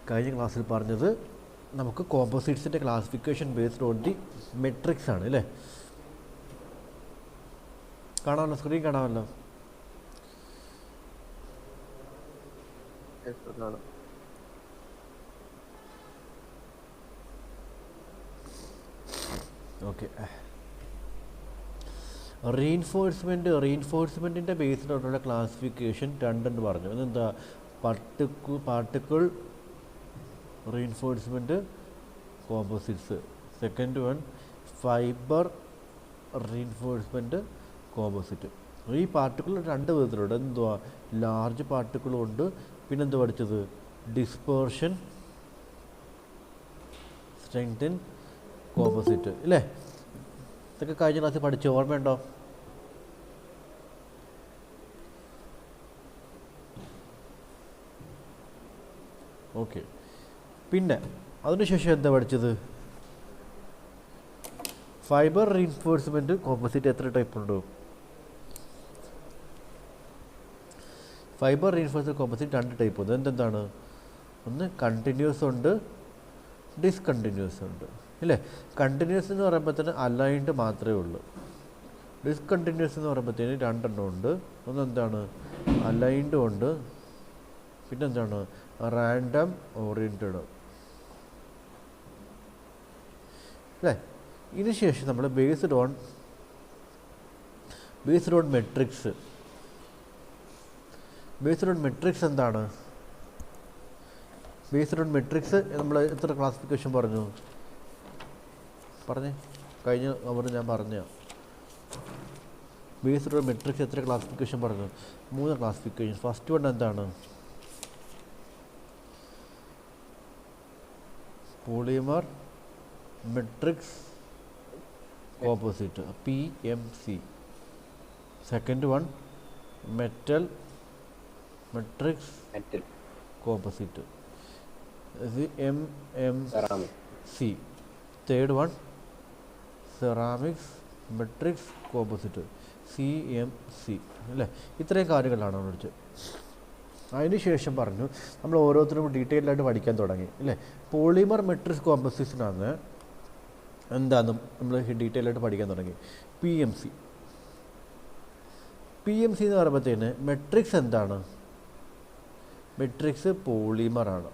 കഴിഞ്ഞ ക്ലാസ്സിൽ പറഞ്ഞത് നമുക്ക് കോമ്പോസിറ്റ്സിൻ്റെ classification based on the matrix ആണ് അല്ലേ? കാണാമല്ലോ, സ്ക്രീൻ കാണാമല്ലോ. ഓക്കെ. റീഇൻഫോഴ്സ്മെൻറ്റിൻ്റെ ബേസ്ഡിലുള്ള ക്ലാസിഫിക്കേഷൻ രണ്ടെന്ന് പറഞ്ഞു. അതെന്താ? Particle reinforcement composites. Second one fibre reinforcement composite. ഈ പാർട്ടിക്കിൾ രണ്ട് വിധത്തിലുണ്ട്. എന്തുവാ? ലാർജ് പാർട്ടിക്കിളും ഉണ്ട്, പിന്നെന്ത് പഠിച്ചത്? ഡിസ്പേർഷൻ സ്ട്രെങ്തൻ കോമ്പോസിറ്റ് ഇല്ലേ? ഇതൊക്കെ കഴിഞ്ഞ ക്ലാസ്സിൽ പഠിച്ചു, ഓർമ്മയുണ്ടോ? ഓക്കെ. പിന്നെ അതിനുശേഷം എന്താ പഠിച്ചത്? ഫൈബർ റീഇൻഫോഴ്സ്മെൻറ്റ് കോമ്പോസിറ്റ് എത്ര ടൈപ്പ് ഉണ്ട്? ഫൈബർ റീഇൻഫോഴ്സ്മെൻറ്റ് കോമ്പോസിറ്റ് രണ്ട് ടൈപ്പ് ഉണ്ട്. എന്തെന്താണ്? ഒന്ന് കണ്ടിന്യൂസ് ഉണ്ട്, ഡിസ്കണ്ടിന്യൂസ് ഉണ്ട് ഇല്ലേ? കണ്ടിന്യൂസ് എന്ന് പറയുമ്പോഴത്തേന് അലൈൻഡ് മാത്രമേ ഉള്ളൂ. ഡിസ്കണ്ടിന്യൂസ് എന്ന് പറയുമ്പോഴത്തേന് രണ്ടെണ്ണം ഉണ്ട്. ഒന്നെന്താണ്? അലൈൻഡും ഉണ്ട്, പിന്നെന്താണ്? റാൻഡം ഓറിയൻറ്റഡ് അല്ലേ? ഇതിനുശേഷം നമ്മൾ based on matrix. Based on matrix എന്താണ്? ബേസ്ഡ് ഓൺ മെട്രിക്സ് നമ്മൾ എത്ര ക്ലാസിഫിക്കേഷൻ പറഞ്ഞേ? കഴിഞ്ഞ അവർ ഞാൻ പറഞ്ഞ ബേസ്ഡ് ഓൺ മെട്രിക്സ് എത്ര ക്ലാസിഫിക്കേഷൻ പറഞ്ഞു? 3 ക്ലാസിഫിക്കേഷൻ. ഫസ്റ്റ് വൺ എന്താണ്? Polymer matrix composite, PMC. Second one metal matrix composite, MMC. Third one ceramics matrix composite, CMC അല്ലേ? ഇത്രയും കാര്യങ്ങളാണ് നമ്മൾ പഠിച്ചത്. അതിനുശേഷം പറഞ്ഞു നമ്മൾ ഓരോരുത്തരും ഡീറ്റെയിൽഡായിട്ട് പഠിക്കാൻ തുടങ്ങി അല്ലേ? പോളിമർ മെട്രിക്സ് കോമ്പോസിഷനാണ് എന്താണെന്ന് നമ്മൾ ഡീറ്റെയിലായിട്ട് പഠിക്കാൻ തുടങ്ങി. PMC എന്ന് പറയുമ്പോഴത്തേന് മെട്രിക്സ് എന്താണ്? മെട്രിക്സ് പോളിമറാണ്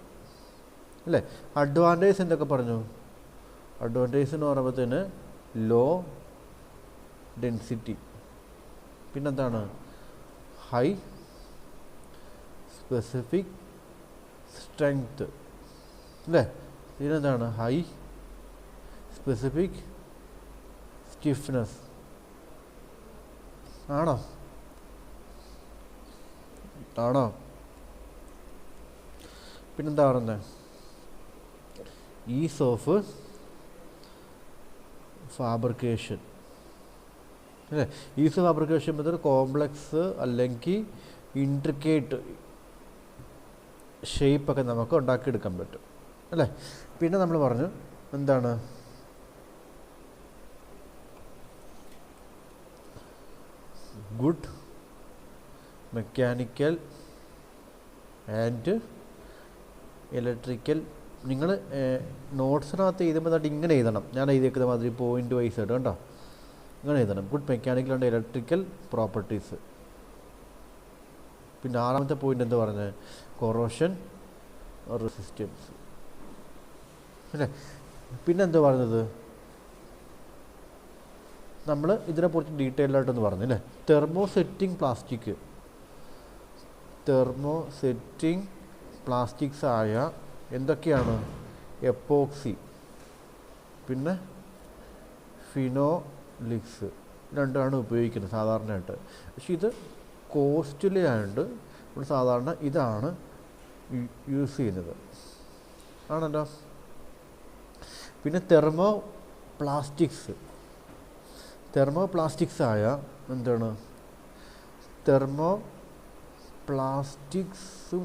അല്ലേ? അഡ്വാൻറ്റേജ് എന്തൊക്കെ പറഞ്ഞു? അഡ്വാൻറ്റേജ് എന്ന് പറയുമ്പോഴത്തേന് ലോ ഡെൻസിറ്റി, പിന്നെന്താണ്? ഹൈ സ്പെസിഫിക് സ്ട്രെങ്ത് അല്ലേ? ഇതിനെന്താണ്? ഹൈ സ്പെസിഫിക് സ്റ്റിഫ്നെസ് ആണോ? പിന്നെന്താ പറയുന്നത്? ഈസ് ഓഫ് ഫാബ്രിക്കേഷൻ അല്ലേ? ഈസ് ഓഫ് ഫാബ്രിക്കേഷൻ എന്നത് കോംപ്ലക്സ് അല്ലെങ്കിൽ ഇൻട്രിക്കേറ്റ് ഷേപ്പൊക്കെ നമുക്ക് ഉണ്ടാക്കിയെടുക്കാൻ പറ്റും അല്ലേ? പിന്നെ നമ്മൾ പറഞ്ഞു എന്താണ്? Good mechanical and electrical. നിങ്ങൾ നോട്ട്സിനകത്ത് എഴുതുമ്പോൾ ഇങ്ങനെ എഴുതണം. ഞാൻ എഴുതിയേക്കുന്ന മാതിരി പോയിൻ്റ് വൈസ് ആയിട്ട് കേട്ടോ, ഇങ്ങനെ എഴുതണം. Good mechanical and electrical properties. പിന്നെ 6ാമത്തെ പോയിൻ്റ് എന്താ പറഞ്ഞത്? കൊറോഷൻ റെസിസ്റ്റൻസ് അല്ലേ? പിന്നെന്താ പറഞ്ഞത്? നമ്മൾ ഇതിനെക്കുറിച്ച് ഡീറ്റെയിൽഡായിട്ടൊന്ന് പറഞ്ഞു അല്ലേ? തെർമോസെറ്റിംഗ് പ്ലാസ്റ്റിക്സ് ആയ എന്തൊക്കെയാണ്? എപ്പോക്സി, പിന്നെ ഫിനോലിക്സ് രണ്ടാണ് ഉപയോഗിക്കുന്നത് സാധാരണയായിട്ട്. പക്ഷെ ഇത് കോസ്റ്റ്ലി ആയതുകൊണ്ട് നമ്മൾ സാധാരണ ഇതാണ് യൂസ് ചെയ്യുന്നത് ആണല്ലോ. പിന്നെ തെർമോപ്ലാസ്റ്റിക്സ് ആയ എന്താണ്? തെർമോപ്ലാസ്റ്റിക്സും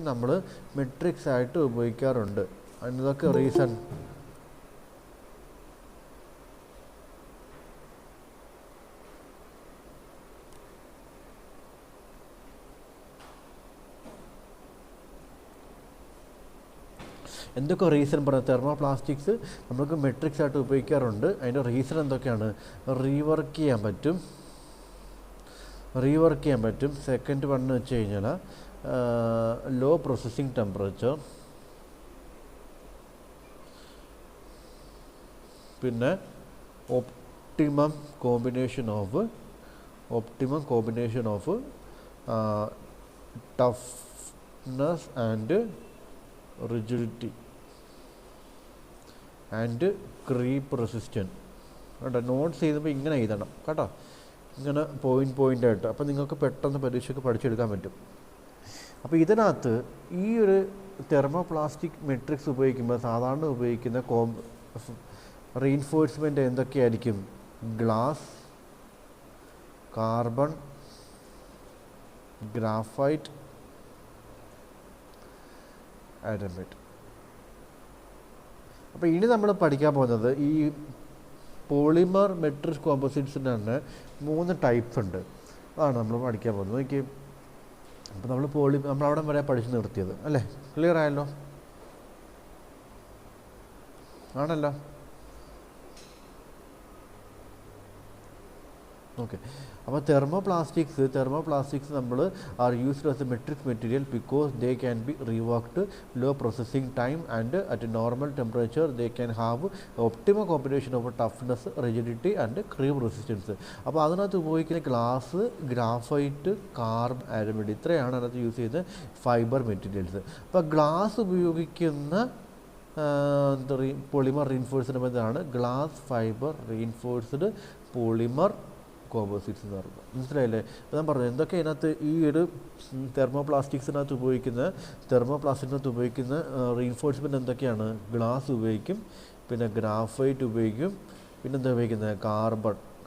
നമ്മൾ മെട്രിക്സ് ആയിട്ട് ഉപയോഗിക്കാറുണ്ട്. അതിനൊക്കെ റീസൺ എന്തൊക്കെ റീസൺ പറയാം? തെർമോപ്ലാസ്റ്റിക്സ് നമുക്ക് മെട്രിക്സ് ആയിട്ട് ഉപയോഗിക്കാറുണ്ട്. അതിൻ്റെ റീസൺ എന്തൊക്കെയാണ്? റീവർക്ക് ചെയ്യാൻ പറ്റും. സെക്കൻഡ് വൺ വെച്ച് കഴിഞ്ഞാൽ ലോ പ്രോസസ്സിങ് ടെമ്പറേച്ചർ, പിന്നെ optimum combination of toughness and rigidity and creep resistant. കേട്ടോ, നോട്ട്സ് ചെയ്യുമ്പോൾ ഇങ്ങനെ എഴുതണം കേട്ടോ, ഇങ്ങനെ പോയിൻ്റായിട്ട്. അപ്പോൾ നിങ്ങൾക്ക് പെട്ടെന്ന് പരീക്ഷയ്ക്ക് പഠിച്ചെടുക്കാൻ പറ്റും. അപ്പോൾ ഇതിനകത്ത് ഈ ഒരു തെർമോപ്ലാസ്റ്റിക് മെട്രിക്സ് ഉപയോഗിക്കുമ്പോൾ സാധാരണ ഉപയോഗിക്കുന്ന റീഇൻഫോഴ്സ്മെൻറ്റ് എന്തൊക്കെയായിരിക്കും? Glass, carbon, graphite, aramid. അപ്പോൾ ഇനി നമ്മൾ പഠിക്കാൻ പോകുന്നത് ഈ പോളിമർ മെട്രിക്സ് കോമ്പോസിറ്റ്സിന് തന്നെ 3 ടൈപ്സ് ഉണ്ട്. അതാണ് നമ്മൾ പഠിക്കാൻ പോകുന്നത്. നോക്കി, അപ്പോൾ നമ്മൾ അവിടെ വരെ പഠിച്ച് നിർത്തിയത് അല്ലേ? ക്ലിയർ ആയല്ലോ? ആണല്ലോ. ഓക്കെ. അപ്പോൾ തെർമോപ്ലാസ്റ്റിക്സ് നമ്മൾ are used as a matrix material because they can be reworked, low processing time and at normal temperature they can have optimum combination of toughness, rigidity and creep resistance. അപ്പോൾ അതിനകത്ത് ഉപയോഗിക്കുന്ന glass, graphite, carbon, അരമൈഡ്, ഇത്രയാണ് അതിനകത്ത് use ചെയ്യുന്ന fibre materials. അപ്പോൾ glass ഉപയോഗിക്കുന്ന polymer reinforced മെത്തേഡാണ് glass fibre reinforced polymer composites എന്ന് പറയുന്നത്. മനസ്സിലായില്ലേ? ഞാൻ പറഞ്ഞു എന്തൊക്കെ ഇതിനകത്ത് ഈ ഒരു തെർമോപ്ലാസ്റ്റിക്സിനകത്ത് ഉപയോഗിക്കുന്ന റീഇൻഫോഴ്സ്മെൻറ്റ് എന്തൊക്കെയാണ്? ഗ്ലാസ് ഉപയോഗിക്കും, പിന്നെ ഗ്രാഫൈറ്റ് ഉപയോഗിക്കും, പിന്നെ എന്താ ഉപയോഗിക്കുന്നത്?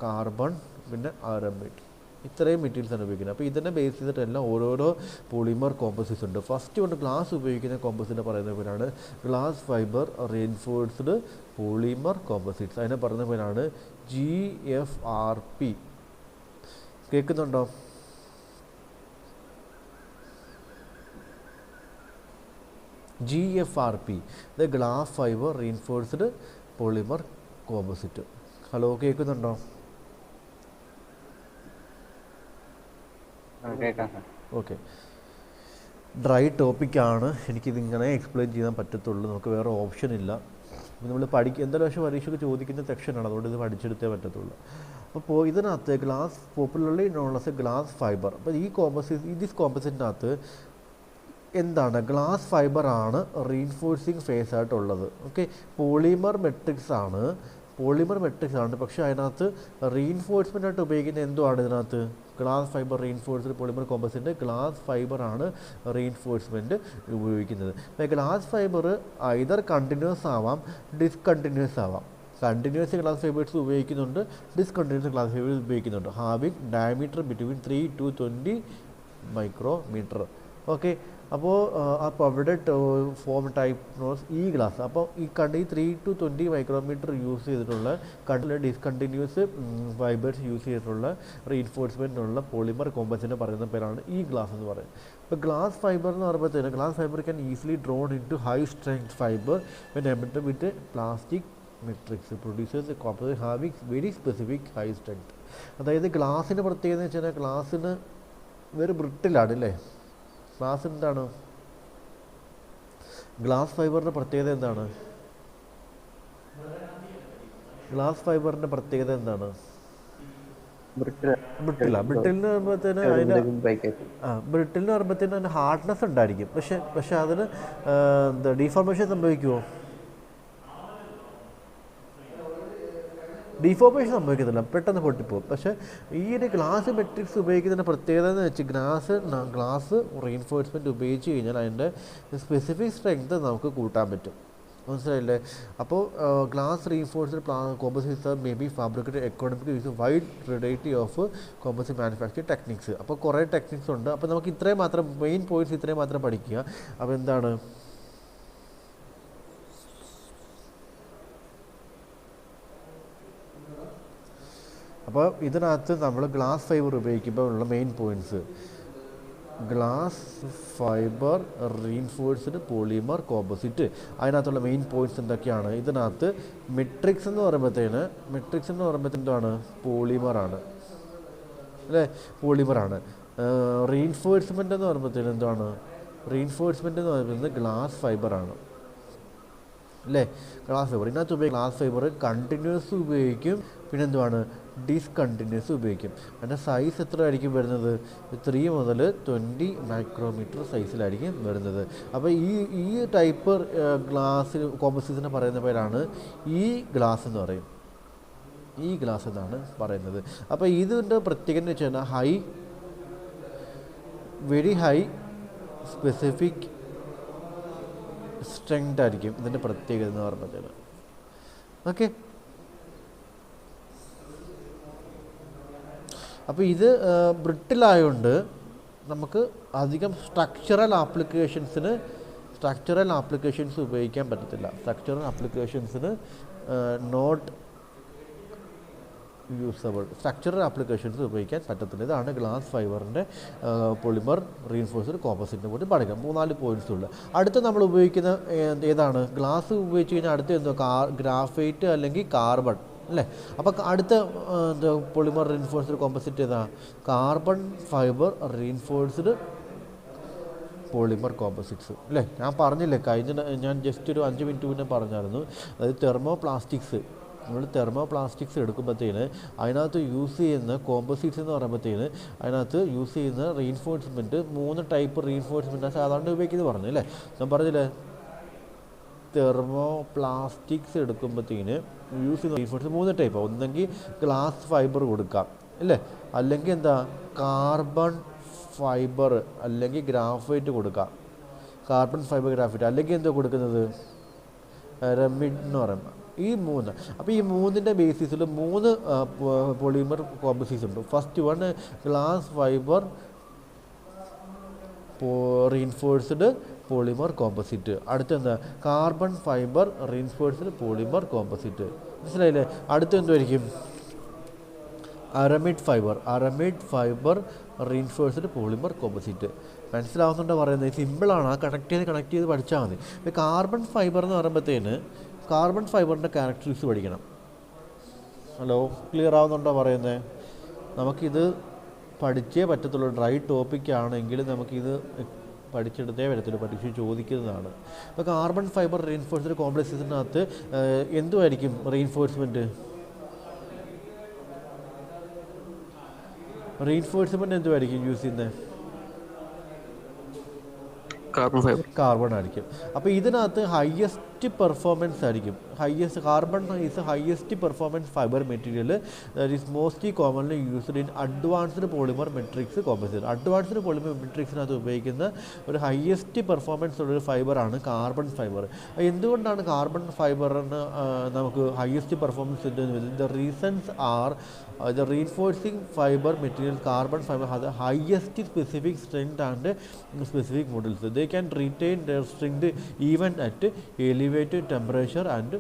കാർബൺ, പിന്നെ അരമൈഡ്. ഇത്രയും മെറ്റീരിയൽസാണ് ഉപയോഗിക്കുന്നത്. അപ്പോൾ ഇതിനെ ബേസ് ചെയ്തിട്ടെല്ലാം ഓരോരോ പോളിമർ കോമ്പോസിറ്റ്സ് ഉണ്ട്. ഫസ്റ്റ് കൊണ്ട് ഗ്ലാസ് ഉപയോഗിക്കുന്ന കോമ്പോസിറ്റിനെ പറയുന്ന പേരാണ് glass fibre reinforced polymer composites. അതിനെ പറയുന്ന പേരാണ് GFRP. കേൾക്കുന്നുണ്ടോ? GFRP, the glass fibre reinforced polymer composite. Hello, കേൾക്കുന്നുണ്ടോ? ഓക്കെ. ഡ്രൈ ടോപ്പിക്കാണ്, എനിക്കിതിങ്ങനെ എക്സ്പ്ലെയിൻ ചെയ്യാൻ പറ്റത്തുള്ളൂ, നമുക്ക് വേറെ ഓപ്ഷൻ ഇല്ല. നമ്മൾ എന്തായാലും പക്ഷേ പരീക്ഷയ്ക്ക് ചോദിക്കുന്ന സെക്ഷനാണ്, അതുകൊണ്ട് ഇത് പഠിച്ചെടുത്തേ പറ്റത്തുള്ളൂ. അപ്പോൾ ഇതിനകത്ത് glass popularly known as a glass fibre. അപ്പോൾ ഈ കോമ്പോസിറ്റിനകത്ത് എന്താണ്? ഗ്ലാസ് ഫൈബറാണ് റീഇൻഫോഴ്സിങ് ഫേസ് ആയിട്ടുള്ളത്. ഓക്കെ, പോളിമർ മെട്രിക്സ് ആണ്, പക്ഷേ അതിനകത്ത് റീഇൻഫോഴ്സ്മെൻ്റ് ആയിട്ട് ഉപയോഗിക്കുന്ന എന്തുവാണ്? ഇതിനകത്ത് glass fibre reinforced polymer composite glass ഫൈബറാണ് റീഇൻഫോഴ്സ്മെൻറ്റ് ഉപയോഗിക്കുന്നത്. അപ്പോൾ ഗ്ലാസ് ഫൈബർ ഐദർ കണ്ടിന്യൂസ് ആവാം, ഡിസ്കണ്ടിന്യൂസ് ആവാം. കണ്ടിന്യൂസ് ഗ്ലാസ് ഫൈബേഴ്സ് ഉപയോഗിക്കുന്നുണ്ട്, ഡിസ്കണ്ടിന്യൂസ് ഗ്ലാസ് ഫൈബേഴ്സ് ഉപയോഗിക്കുന്നുണ്ട്. Having diameter between 3 to 20 micrometre. Okay, അപ്പോൾ അവിടെ ഫോം ടൈപ്പ് നോസ് ഈ ഗ്ലാസ്. അപ്പോൾ ഈ 3 to 20 മൈക്രോമീറ്റർ യൂസ് ചെയ്തിട്ടുള്ള ഡിസ്കണ്ടിന്യൂസ് ഫൈബേഴ്സ് യൂസ് ചെയ്തിട്ടുള്ള റീഇൻഫോഴ്സ്മെൻറ്റിനുള്ള പോളിമർ കോമ്പോസിറ്റിനെ പറയുന്ന പേരാണ് ഈ ഗ്ലാസ് എന്ന് പറയുന്നത്. ഇപ്പോൾ ഗ്ലാസ് ഫൈബർ എന്ന് പറയുമ്പോഴത്തേന് glass fibre can easily drawn into high strength fibre when emitted with plastic matrix producers composite having very specific high strength. അതായത് ഗ്ലാസിൻ്റെ പ്രത്യേകത എന്ന് വെച്ചാൽ ഗ്ലാസ്സിന് വെരി ബ്രിട്ടിലാണ് അല്ലേ? ഗ്ലാസ് എന്താണ്? ഗ്ലാസ് ഫൈബറിൻ്റെ പ്രത്യേകത എന്താണ്? ബ്രിട്ടിലെന്ന് പറയുമ്പോഴത്തേന് അതിന് ഹാർഡ്നെസ് ഉണ്ടായിരിക്കും, പക്ഷെ അതിന് ഡീഫോർമേഷൻ സംഭവിക്കുമോ? ഡീഫോർമേഷൻ സംഭവിക്കുന്നില്ല, പെട്ടെന്ന് പൊട്ടിപ്പോകും. പക്ഷേ ഈ ഒരു ഗ്ലാസ് മെട്രിക്സ് ഉപയോഗിക്കുന്നതിൻ്റെ പ്രത്യേകത എന്ന് വെച്ച് ഗ്ലാസ് റീഇൻഫോഴ്സ്മെൻറ്റ് ഉപയോഗിച്ച് കഴിഞ്ഞാൽ അതിൻ്റെ സ്പെസിഫിക് സ്ട്രെങ്ത് നമുക്ക് കൂട്ടാൻ പറ്റും. മനസ്സിലായില്ലേ? അപ്പോൾ glass reinforced composites may be fabricated economic use wide variety of composite manufacturing techniques. അപ്പോൾ കുറേ ടെക്നിക്സ് ഉണ്ട്. അപ്പോൾ നമുക്ക് ഇത്രയും മാത്രം മെയിൻ പോയിൻറ്റ്സ് ഇത്രയും മാത്രം പഠിക്കുക. അപ്പോൾ എന്താണ്? അപ്പോൾ ഇതിനകത്ത് നമ്മൾ ഗ്ലാസ് ഫൈബർ ഉപയോഗിക്കുമ്പോൾ ഉള്ള main points glass fibre reinforced polymer composite. അതിനകത്തുള്ള മെയിൻ പോയിന്റ്സ് എന്തൊക്കെയാണ്? ഇതിനകത്ത് മെട്രിക്സ് എന്ന് പറയുമ്പോഴത്തേന് എന്താണ്? പോളിമറാണ് അല്ലേ, പോളിമറാണ്. റീൻഫോഴ്സ്മെൻ്റ് എന്ന് പറയുമ്പോഴത്തേന് എന്താണ്? റീൻഫോഴ്സ്മെൻ്റ് എന്ന് പറയുന്നത് ഗ്ലാസ് ഫൈബറാണ് അല്ലേ, ഗ്ലാസ് ഫൈബർ. ഇതിനകത്ത് ഉപയോഗിക്കും ഗ്ലാസ് ഫൈബർ കണ്ടിന്യൂസ് ഉപയോഗിക്കും, പിന്നെ എന്തുവാണ്? ഡിസ്കണ്ടിന്യൂസ് ഉപയോഗിക്കും. അതിൻ്റെ സൈസ് എത്ര ആയിരിക്കും വരുന്നത്? 3 മുതൽ 20 മൈക്രോമീറ്റർ സൈസിലായിരിക്കും വരുന്നത്. അപ്പോൾ ഈ ടൈപ്പ് ഗ്ലാസ് കോമ്പോസിറ്റിനെ പറയുന്ന പേരാണ് ഈ ഗ്ലാസ് എന്ന് പറയും, ഈ ഗ്ലാസ് എന്നാണ് പറയുന്നത്. അപ്പോൾ ഇതിൻ്റെ പ്രത്യേകത എന്ന് വെച്ച് കഴിഞ്ഞാൽ വെരി ഹൈ സ്പെസിഫിക് സ്ട്രെങ്ത് ആയിരിക്കും ഇതിൻ്റെ പ്രത്യേകത എന്ന് പറയുമ്പോഴത്തേന്. ഓക്കെ, അപ്പോൾ ഇത് ബ്രിട്ടിലായതുകൊണ്ട് നമുക്ക് അധികം സ്ട്രക്ചറൽ ആപ്ലിക്കേഷൻസ് ഉപയോഗിക്കാൻ പറ്റത്തില്ല. സ്ട്രക്ചറൽ ആപ്ലിക്കേഷൻസിന് നോട്ട് യൂസബിൾ, സ്ട്രക്ചറൽ ആപ്ലിക്കേഷൻസ് ഉപയോഗിക്കാൻ പറ്റത്തില്ല. ഇതാണ് ഗ്ലാസ് ഫൈബറിൻ്റെ പോളിമർ റീൻഫോഴ്സ്ഡ് കോമ്പോസിറ്റിനെ പറ്റി പഠിക്കാം. 3-4 പോയിന്റ്സ് ഉള്ള. അടുത്ത് നമ്മൾ ഉപയോഗിക്കുന്ന ഏതാണ്? ഗ്ലാസ് ഉപയോഗിച്ച് കഴിഞ്ഞാൽ അടുത്ത് എന്തോ ഗ്രാഫൈറ്റ് അല്ലെങ്കിൽ കാർബൺ അല്ലേ. അപ്പോൾ അടുത്ത പോളിമർ റീൻഫോഴ്സ്ഡ് കോമ്പോസിറ്റ് ഏതാ? Carbon fibre reinforced polymer composites അല്ലേ. ഞാൻ പറഞ്ഞില്ലേ ഞാൻ ജസ്റ്റ് ഒരു 5 മിനിറ്റ് മുന്നേ പറഞ്ഞായിരുന്നു. അതായത് നമ്മൾ തെർമോപ്ലാസ്റ്റിക്സ് എടുക്കുമ്പോഴത്തേന് അതിനകത്ത് യൂസ് ചെയ്യുന്ന കോമ്പോസിറ്റ്സ് എന്ന് പറയുമ്പോഴത്തേന് അതിനകത്ത് യൂസ് ചെയ്യുന്ന റീൻഫോഴ്സ്മെൻറ്റ് 3 ടൈപ്പ് റീൻഫോഴ്സ്മെൻറ്റാണ് സാധാരണ ഉപയോഗിക്കുന്നത് പറഞ്ഞു അല്ലേ. ഞാൻ പറഞ്ഞില്ലേ, തെർമോപ്ലാസ്റ്റിക്സ് എടുക്കുമ്പോഴത്തേന് യൂസ് ചെയ്യുന്ന റീൻഫോഴ്സ് 3 ടൈപ്പാണ്. ഒന്നെങ്കിൽ ഗ്ലാസ് ഫൈബർ കൊടുക്കാം അല്ലേ, അല്ലെങ്കിൽ എന്താ കാർബൺ ഫൈബർ അല്ലെങ്കിൽ ഗ്രാഫൈറ്റ് കൊടുക്കാം, കാർബൺ ഫൈബർ ഗ്രാഫൈറ്റ്, അല്ലെങ്കിൽ എന്താ കൊടുക്കുന്നത് റെമിഡ് എന്ന് പറയുമ്പോൾ. ഈ 3. അപ്പോൾ ഈ 3ൻ്റെ ബേസിസിൽ 3 പോളിമർ കോമ്പോസിറ്റ്സ് ഉണ്ട്. First one glass fibre reinforced polymer composite. അടുത്തെന്താ? Carbon fibre reinforced polymer composite. മനസ്സിലായില്ലേ? അടുത്ത് എന്തുമായിരിക്കും? Aramid fibre reinforced polymer composite. മനസ്സിലാവുന്നുണ്ടോ പറയുന്നത്? സിമ്പിളാണ്, കണക്ട് ചെയ്ത് പഠിച്ചാൽ മതി. ഇപ്പോൾ കാർബൺ ഫൈബർ എന്ന് പറയുമ്പോഴത്തേന് കാർബൺ ഫൈബറിൻ്റെ ക്യാരക്ടറിസ്റ്റിക്സ് പഠിക്കണം. ഹലോ, ക്ലിയർ ആവുന്നുണ്ടോ പറയുന്നത്? നമുക്കിത് പഠിച്ചേ പറ്റത്തുള്ളൂ. ഡ്രൈ ടോപ്പിക് ആണെങ്കിൽ നമുക്കിത് പഠിച്ചെടുത്തേ വരത്തുള്ളൂ, പരീക്ഷ ചോദിക്കുന്നതാണ്. ഇപ്പോൾ കാർബൺ ഫൈബർ റീൻഫോഴ്സ്ഡ് കോംപ്ലക്സിനകത്ത് എന്തുമായിരിക്കും റീൻഫോഴ്സ്മെൻറ്റ് എന്തുമായിരിക്കും യൂസ് ചെയ്യുന്നത്? കാർബൺ ആയിരിക്കും. അപ്പോൾ ഇതിനകത്ത് ഹയസ്റ്റ് പെർഫോമൻസ് ആയിരിക്കും. Carbon is highest performance fibre material that is mostly commonly used in advanced polymer matrix composite. Advanced polymer മെട്രിക്സിനകത്ത് ഉപയോഗിക്കുന്ന ഒരു ഹയസ്റ്റ് പെർഫോമൻസ് ഉള്ളൊരു ഫൈബറാണ് കാർബൺ ഫൈബർ. എന്തുകൊണ്ടാണ് കാർബൺ ഫൈബറിന് നമുക്ക് ഹയസ്റ്റ് പെർഫോമൻസ് കിട്ടുന്നത്? The reasons are the reinforcing fiber material carbon fiber has the highest specific strength and specific models. They can retain their strength even at elevated temperature and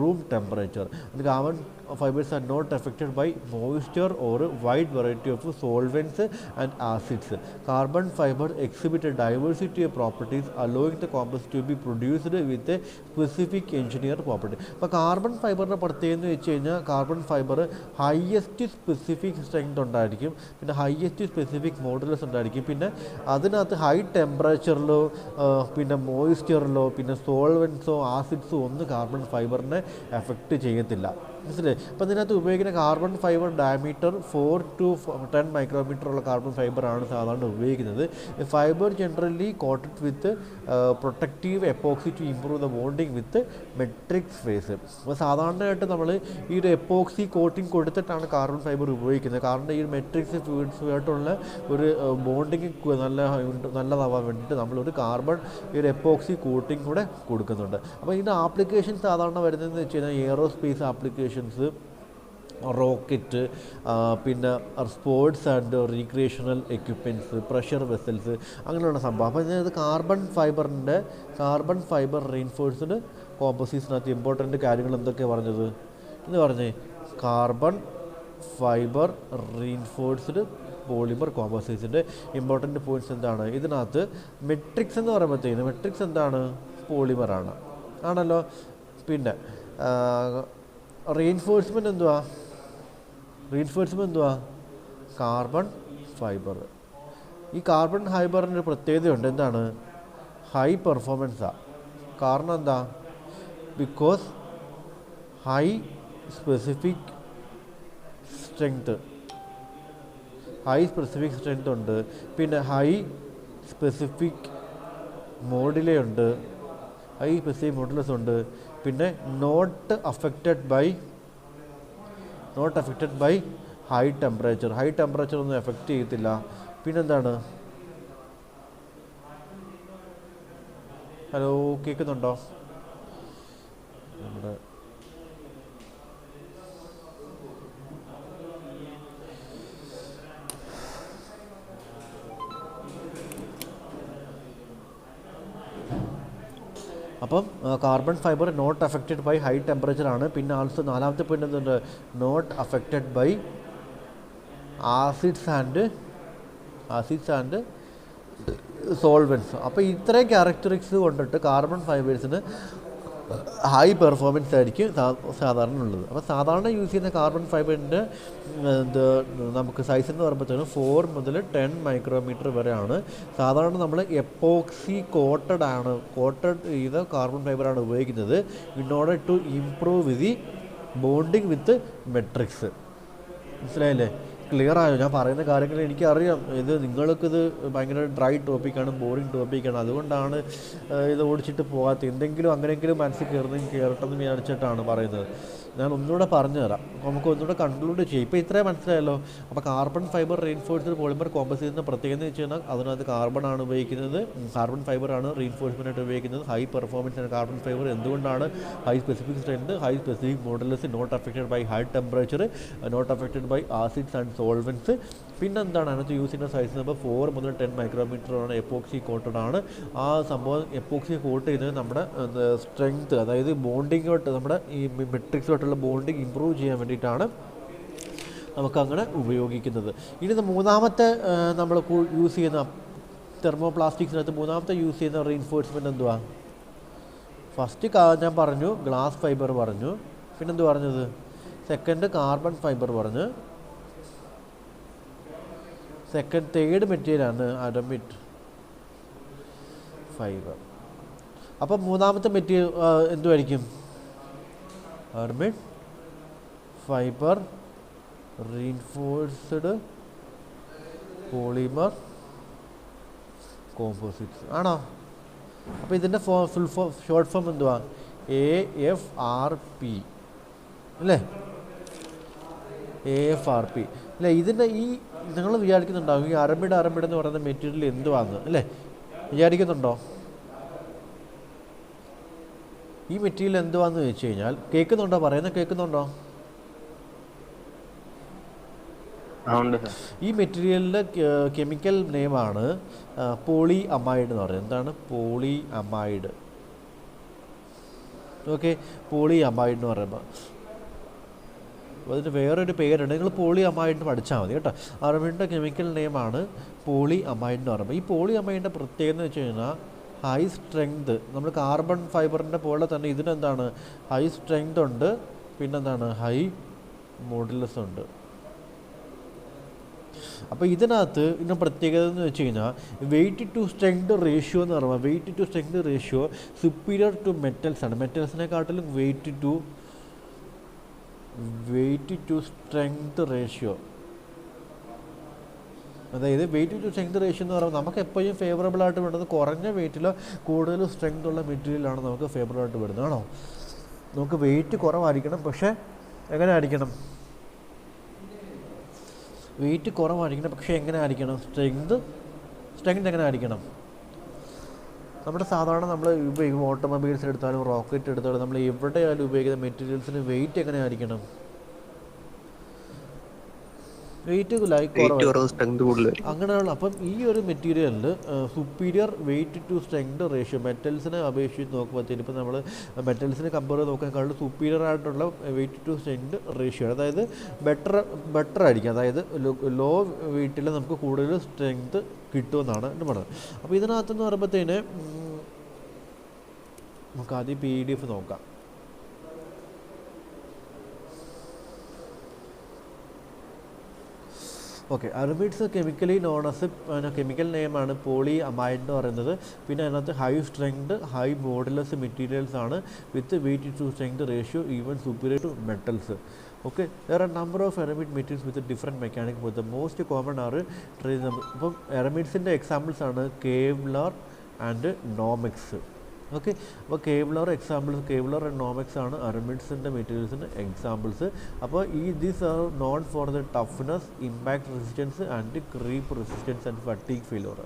room temperature. The carbon fibers are not affected by moisture or a wide variety of solvents and acids. Carbon fiber exhibit a diversity of properties allowing the composite to be produced with a specific engineered property. അപ്പോൾ carbon ഫൈബറിൻ്റെ പ്രത്യേകത എന്ന് വെച്ച് കഴിഞ്ഞാൽ carbon fibre highest specific strength ഉണ്ടായിരിക്കും, പിന്നെ highest specific modulus ഉണ്ടായിരിക്കും, പിന്നെ അതിനകത്ത് ഹൈ ടെമ്പറേച്ചറിലോ പിന്നെ മോയ്സ്ചറിലോ പിന്നെ സോൾവെൻസോ ആസിഡ്സോ ഒന്നും കാർബൺ ഫൈബറിനെ എഫക്റ്റ് ചെയ്യത്തില്ല. മനസ്സിലായി? അപ്പോൾ ഇതിനകത്ത് ഉപയോഗിക്കുന്ന carbon fibre diameter 4 to 10 micrometre ഉള്ള കാർബൺ ഫൈബറാണ് സാധാരണ ഉപയോഗിക്കുന്നത്. Fibre generally coated with protective epoxy to improve the bonding with matrix phase. അപ്പോൾ സാധാരണയായിട്ട് നമ്മൾ ഈ ഒരു എപ്പോക്സി കോട്ടിങ് കൊടുത്തിട്ടാണ് കാർബൺ ഫൈബർ ഉപയോഗിക്കുന്നത്. കാരണം ഈ മെട്രിക്സ് ഫ്ലൂയിഡ്സുമായിട്ടുള്ള ഒരു ബോണ്ടിങ് നല്ലതാവാൻ വേണ്ടിയിട്ട് നമ്മളൊരു കാർബൺ ഈ ഒരു എപ്പോക്സി കോട്ടിങ് കൂടെ കൊടുക്കുന്നുണ്ട്. അപ്പോൾ ഇതിൻ്റെ ആപ്ലിക്കേഷൻ സാധാരണ വരുന്നതെന്ന് വെച്ച് കഴിഞ്ഞാൽ എയറോസ്പേസ് ആപ്ലിക്കേഷൻസ്, റോക്കറ്റ്, പിന്നെ sports and recreational equipments, pressure vessels, അങ്ങനെയുള്ള സംഭവം. അപ്പോൾ ഇത് കാർബൺ ഫൈബർ റീൻഫോഴ്സ്ഡ് കോമ്പോസിറ്റ്സിനകത്ത് ഇമ്പോർട്ടൻ്റ് കാര്യങ്ങൾ എന്തൊക്കെയാണ് പറഞ്ഞത് എന്ന് പറഞ്ഞേ? കാർബൺ ഫൈബർ റീൻഫോഴ്സ്ഡ് പോളിമർ കോമ്പോസിറ്റ്സിൻ്റെ ഇമ്പോർട്ടൻറ്റ് പോയിൻറ്റ്സ് എന്താണ്? ഇതിനകത്ത് മെട്രിക്സ് എന്ന് പറയുമ്പോഴത്തേന് മെട്രിക്സ് എന്താണ്? പോളിമറാണ് ആണല്ലോ. പിന്നെ റീഇൻഫോഴ്സ്മെൻറ്റ് എന്തുവാ? റീഇൻഫോഴ്സ്മെൻറ്റ് എന്തുവാ? Carbon fibre. ഈ കാർബൺ ഫൈബറിൻ്റെ പ്രത്യേകതയുണ്ട്. എന്താണ്? ഹൈ പെർഫോമൻസാണ്. കാരണം എന്താ? ബിക്കോസ് ഹൈ സ്പെസിഫിക് സ്ട്രെങ്ത് ഉണ്ട്, പിന്നെ ഹൈ സ്പെസിഫിക് മോഡുലസ് ഉണ്ട്, പിന്നെ not affected by high temperature ഒന്നും എഫക്റ്റ് ചെയ്യത്തില്ല. പിന്നെന്താണ്? ഹലോ, കേൾക്കുന്നുണ്ടോ? നമ്മുടെ അപ്പം carbon fibre not affected by high temperature ആണ്. പിന്നെ ആൾസോ നാലാമത്തെ പോയിന്റ് എന്തുണ്ട്? Not affected by acids and solvents. അപ്പോൾ ഇത്രയും ക്യാരക്ടറിസ്റ്റിക്സ് കൊണ്ടിട്ട് കാർബൺ ഫൈബേഴ്സിന് ഹൈ പെർഫോമൻസ് ആയിരിക്കും സാധാരണ ഉള്ളത്. അപ്പോൾ സാധാരണ യൂസ് ചെയ്യുന്ന കാർബൺ ഫൈബറിൻ്റെ നമുക്ക് സൈസ് എന്ന് പറയുമ്പോഴത്തേനും 4 മുതൽ 10 മൈക്രോമീറ്റർ വരെയാണ്. സാധാരണ നമ്മൾ എപ്പോക്സി കോട്ടഡ് ചെയ്ത കാർബൺ ഫൈബറാണ് ഉപയോഗിക്കുന്നത് in order to improve the bonding with matrix. മനസ്സിലായില്ലേ? ക്ലിയർ ആയോ? ഞാൻ പറയുന്ന കാര്യങ്ങൾ എനിക്കറിയാം. നിങ്ങൾക്കിത് ഭയങ്കര ഡ്രൈ ടോപ്പിക്കാണ്, ബോറിങ് ടോപ്പിക്കാണ്. അതുകൊണ്ടാണ് ഇത് ഓടിച്ചിട്ട് പോകാത്തത്. എന്തെങ്കിലും അങ്ങനെയെങ്കിലും മനസ്സിൽ കയറട്ടെന്ന് വിചാരിച്ചിട്ടാണ് പറയുന്നത്. ഞാൻ ഒന്നുകൂടെ പറഞ്ഞു തരാം, നമുക്ക് ഒന്നുകൂടെ കൺക്ലൂഡ് ചെയ്യും. ഇപ്പോൾ ഇത്രയും മനസ്സിലായല്ലോ. അപ്പോൾ കാർബൺ ഫൈബർ റീഇൻഫോഴ്സ്ഡ് പോളിമർ കോമ്പോസിറ്റിൻ്റെ പ്രത്യേകത എന്ന് വെച്ച് കഴിഞ്ഞാൽ അതിനകത്ത് കാർബൺ ഫൈബറാണ് റീഇൻഫോഴ്സ്മെൻറ്റായിട്ട് ഉപയോഗിക്കുന്നത്. ഹൈ പെർഫോമൻസ് ആണ് കാർബൺ ഫൈബർ. എന്തുകൊണ്ടാണ്? High specific strength, high specific modulus, not affected by high temperature, not affected by acids and solvents. പിന്നെന്താണ്? അതിനകത്ത് യൂസ് ചെയ്യുന്ന സൈസ് നമ്പർ 4 മുതൽ 10 മൈക്രോമീറ്ററാണ്. എപ്പോക്സി കോട്ടഡ് ആണ്. ആ സംഭവം എപ്പോക്സി കോട്ട് ചെയ്യുന്നത് നമ്മുടെ സ്ട്രെങ്ത്, അതായത് ബോണ്ടിങ്ങോട്ട്, നമ്മുടെ ഈ മെട്രിക്സുമായിട്ടുള്ള ബോണ്ടിങ് ഇമ്പ്രൂവ് ചെയ്യാൻ വേണ്ടിയിട്ടാണ് നമുക്കങ്ങനെ ഉപയോഗിക്കുന്നത്. ഇനി മൂന്നാമത്തെ നമ്മൾ യൂസ് ചെയ്യുന്ന തെർമോപ്ലാസ്റ്റിക്സിനകത്ത് മൂന്നാമത്തെ യൂസ് ചെയ്യുന്ന റീഇൻഫോഴ്സ്മെൻറ്റ് എന്തുവാ? ഫസ്റ്റ് ഞാൻ പറഞ്ഞു ഗ്ലാസ് ഫൈബർ പറഞ്ഞു. പിന്നെന്ത് പറഞ്ഞത്? സെക്കൻഡ് കാർബൺ ഫൈബർ പറഞ്ഞു. തേർഡ് മെറ്റീരിയലാണ് അരമിഡ് ഫൈബർ. അപ്പം മൂന്നാമത്തെ മെറ്റീരിയൽ എന്തുമായിരിക്കും? Aramid fibre reinforced polymer composites ആണോ? അപ്പോൾ ഇതിൻ്റെ ഷോർട്ട് ഫോം എന്തുവാ? AFRP അല്ലേ? AFRP അല്ലേ? ഇതിൻ്റെ നിങ്ങൾ വിചാരിക്കുന്നുണ്ടാവും ഈ അരമിഡ് എന്ന് പറയുന്ന മെറ്റീരിയൽ എന്തുവാന്ന് അല്ലേ? വിചാരിക്കുന്നുണ്ടോ? ഈ മെറ്റീരിയൽ എന്തുവാന്ന് വെച്ച് കഴിഞ്ഞാൽ കേൾക്കുന്നുണ്ടോ? പറയുന്നത് കേൾക്കുന്നുണ്ടോ? ഈ മെറ്റീരിയലിൻ്റെ കെമിക്കൽ നെയിമാണ് പോളി അമൈഡ് എന്ന് പറയുന്നത്. എന്താണ് polyamide? Okay, poly amide എന്ന് പറയുമ്പോൾ അതിന് വേറൊരു പേരുണ്ട്. നിങ്ങൾ പോളി അമൈഡ് പഠിച്ചാൽ മതി കേട്ടോ. അരമിഡിൻ്റെ കെമിക്കൽ നെയിമാണ് പോളി അമൈഡ് എന്ന് പറയുമ്പോൾ ഈ പോളി അമൈഡിൻ്റെ പ്രത്യേകത എന്ന് വെച്ച് കഴിഞ്ഞാൽ ഹൈ സ്ട്രെങ്ത്. നമ്മൾ കാർബൺ ഫൈബറിൻ്റെ പോലെ തന്നെ ഇതിനെന്താണ്? ഹൈ സ്ട്രെങ്ത് ഉണ്ട്, പിന്നെന്താണ്? ഹൈ മോഡുലസ് ഉണ്ട്. അപ്പോൾ ഇതിനകത്ത് ഇതിൻ്റെ പ്രത്യേകത എന്ന് വെച്ച് കഴിഞ്ഞാൽ വെയിറ്റ് ടു സ്ട്രെങ്ത് റേഷ്യോ എന്ന് പറയുമ്പോൾ weight to strength ratio superior to metals ആണ്. മെറ്റൽസിനെക്കാട്ടിലും വെയിറ്റ് ടു സ്ട്രെങ്ത് റേഷ്യോ, അതായത് വെയിറ്റ് ടു സ്ട്രെങ്ത് റേഷ്യോ എന്ന് പറയുമ്പോൾ നമുക്ക് എപ്പോഴും ഫേവറബിൾ ആയിട്ട് വരുന്നത് കുറഞ്ഞ വെയിറ്റിലോ കൂടുതൽ സ്ട്രെങ്ത് ഉള്ള മെറ്റീരിയലാണ് നമുക്ക് ഫേവറബിൾ ആയിട്ട് വരുന്നത്. ആണോ? നമുക്ക് വെയിറ്റ് കുറവായിരിക്കണം, പക്ഷേ എങ്ങനെ ആയിരിക്കണം? വെയിറ്റ് കുറവായിരിക്കണം, പക്ഷേ എങ്ങനെ ആയിരിക്കണം? സ്ട്രെങ്ത് എങ്ങനെ ആയിരിക്കണം? നമ്മുടെ സാധാരണ നമ്മൾ ഉപയോഗിക്കും ഓട്ടോമൊബൈൽസ് എടുത്താലും റോക്കറ്റ് എടുത്താലും നമ്മൾ എവിടെയായാലും ഉപയോഗിക്കുന്ന മെറ്റീരിയൽസിന് വെയിറ്റ് എങ്ങനെ ആയിരിക്കണം? വെയിറ്റ് ലൈക്ക് കുറവ് അങ്ങനെയുള്ള. അപ്പം ഈ ഒരു മെറ്റീരിയലിൽ superior weight to strength ratio മെറ്റൽസിനെ അപേക്ഷിച്ച് നോക്കുമ്പോഴത്തേന് ഇപ്പോൾ നമ്മൾ മെറ്റൽസിനെ കമ്പയർ ചെയ്ത് നോക്കാനേക്കാളും സുപ്പീരിയർ ആയിട്ടുള്ള വെയിറ്റ് ടു സ്ട്രെങ്ത് റേഷ്യോ, അതായത് ബെറ്റർ ആയിരിക്കും. അതായത് ലോ വെയിറ്റിൽ നമുക്ക് കൂടുതൽ സ്ട്രെങ്ത് കിട്ടുമെന്നാണ് എൻ്റെ പറയുന്നത്. അപ്പോൾ ഇതിനകത്തെന്ന് പറയുമ്പോഴത്തേന് നമുക്ക് ആദ്യം PDF നോക്കാം. Okay, aramids chemically known as chemical നെയിമാണ് പോളി അമൈഡ് എന്ന് പറയുന്നത്. പിന്നെ അതിനകത്ത് high strength high modulus materials ആണ് with weight to strength ratio even superior to metals. Okay, there are number of aramid materials with a different mechanic, but the most common are ഇപ്പം aramidsൻ്റെ examples ആണ് Kevlar and Nomex. Okay, അപ്പോൾ Kevlar and Nomex ആണ് അറമിഡ്സിൻ്റെ മെറ്റീരിയൽസിൻ്റെ examples. അപ്പോൾ these are known for the toughness, impact resistance and creep resistance and fatigue failure.